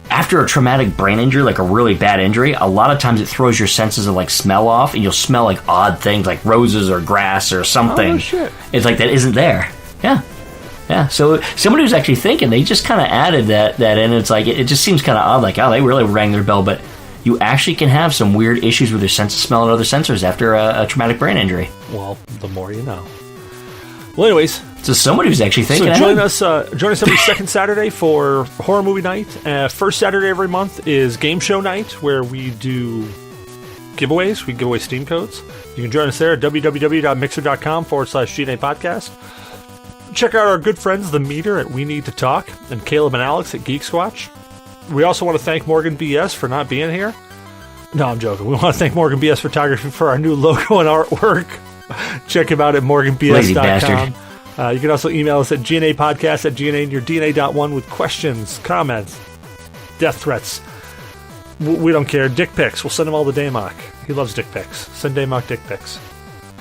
After a traumatic brain injury, like a really bad injury, a lot of times it throws your senses of like smell off, and you'll smell like odd things like roses or grass or something. Oh, shit. It's like that isn't there. Yeah. So somebody was actually thinking, they just kind of added that in. It's like it just seems kind of odd, like, oh, they really rang their bell, but you actually can have some weird issues with your sense of smell and other sensors after a traumatic brain injury. Well, the more you know. Well, anyways. So somebody was actually thinking. So join us every second Saturday for Horror Movie Night. First Saturday every month is Game Show Night, where we do giveaways. We give away Steam codes. You can join us there at www.mixer.com/G.N.A podcast. Check out our good friends, The Meter at We Need to Talk, and Caleb and Alex at Geek Squatch. We also want to thank Morgan BS for not being here. No, I'm joking. We want to thank Morgan BS Photography for our new logo and artwork. Check him out at Lazy morganbs.com. You can also email us at GNApodcast at GNA and your DNA.1 with questions, comments, death threats. We don't care. Dick pics. We'll send him all the Daymok. He loves dick pics. Send Daymok dick pics.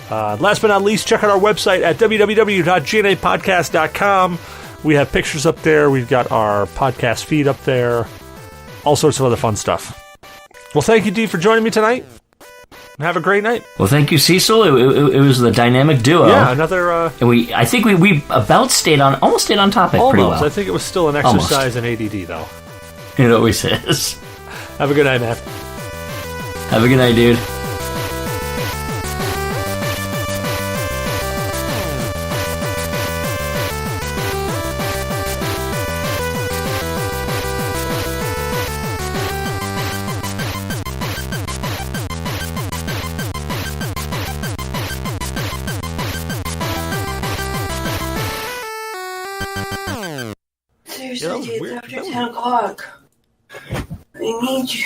Last but not least, check out our website at www.GNApodcast.com. We have pictures up there. We've got our podcast feed up there. All sorts of other fun stuff. Well, thank you, Dee, for joining me tonight. Have a great night. Well, thank you, Cecil. It was the dynamic duo. Yeah, another... And I think we almost stayed on topic pretty well. I think it was still an exercise in ADD, though. It always is. Have a good night, man. Have a good night, dude. Seriously, dude, it's after 10 o'clock. I need you.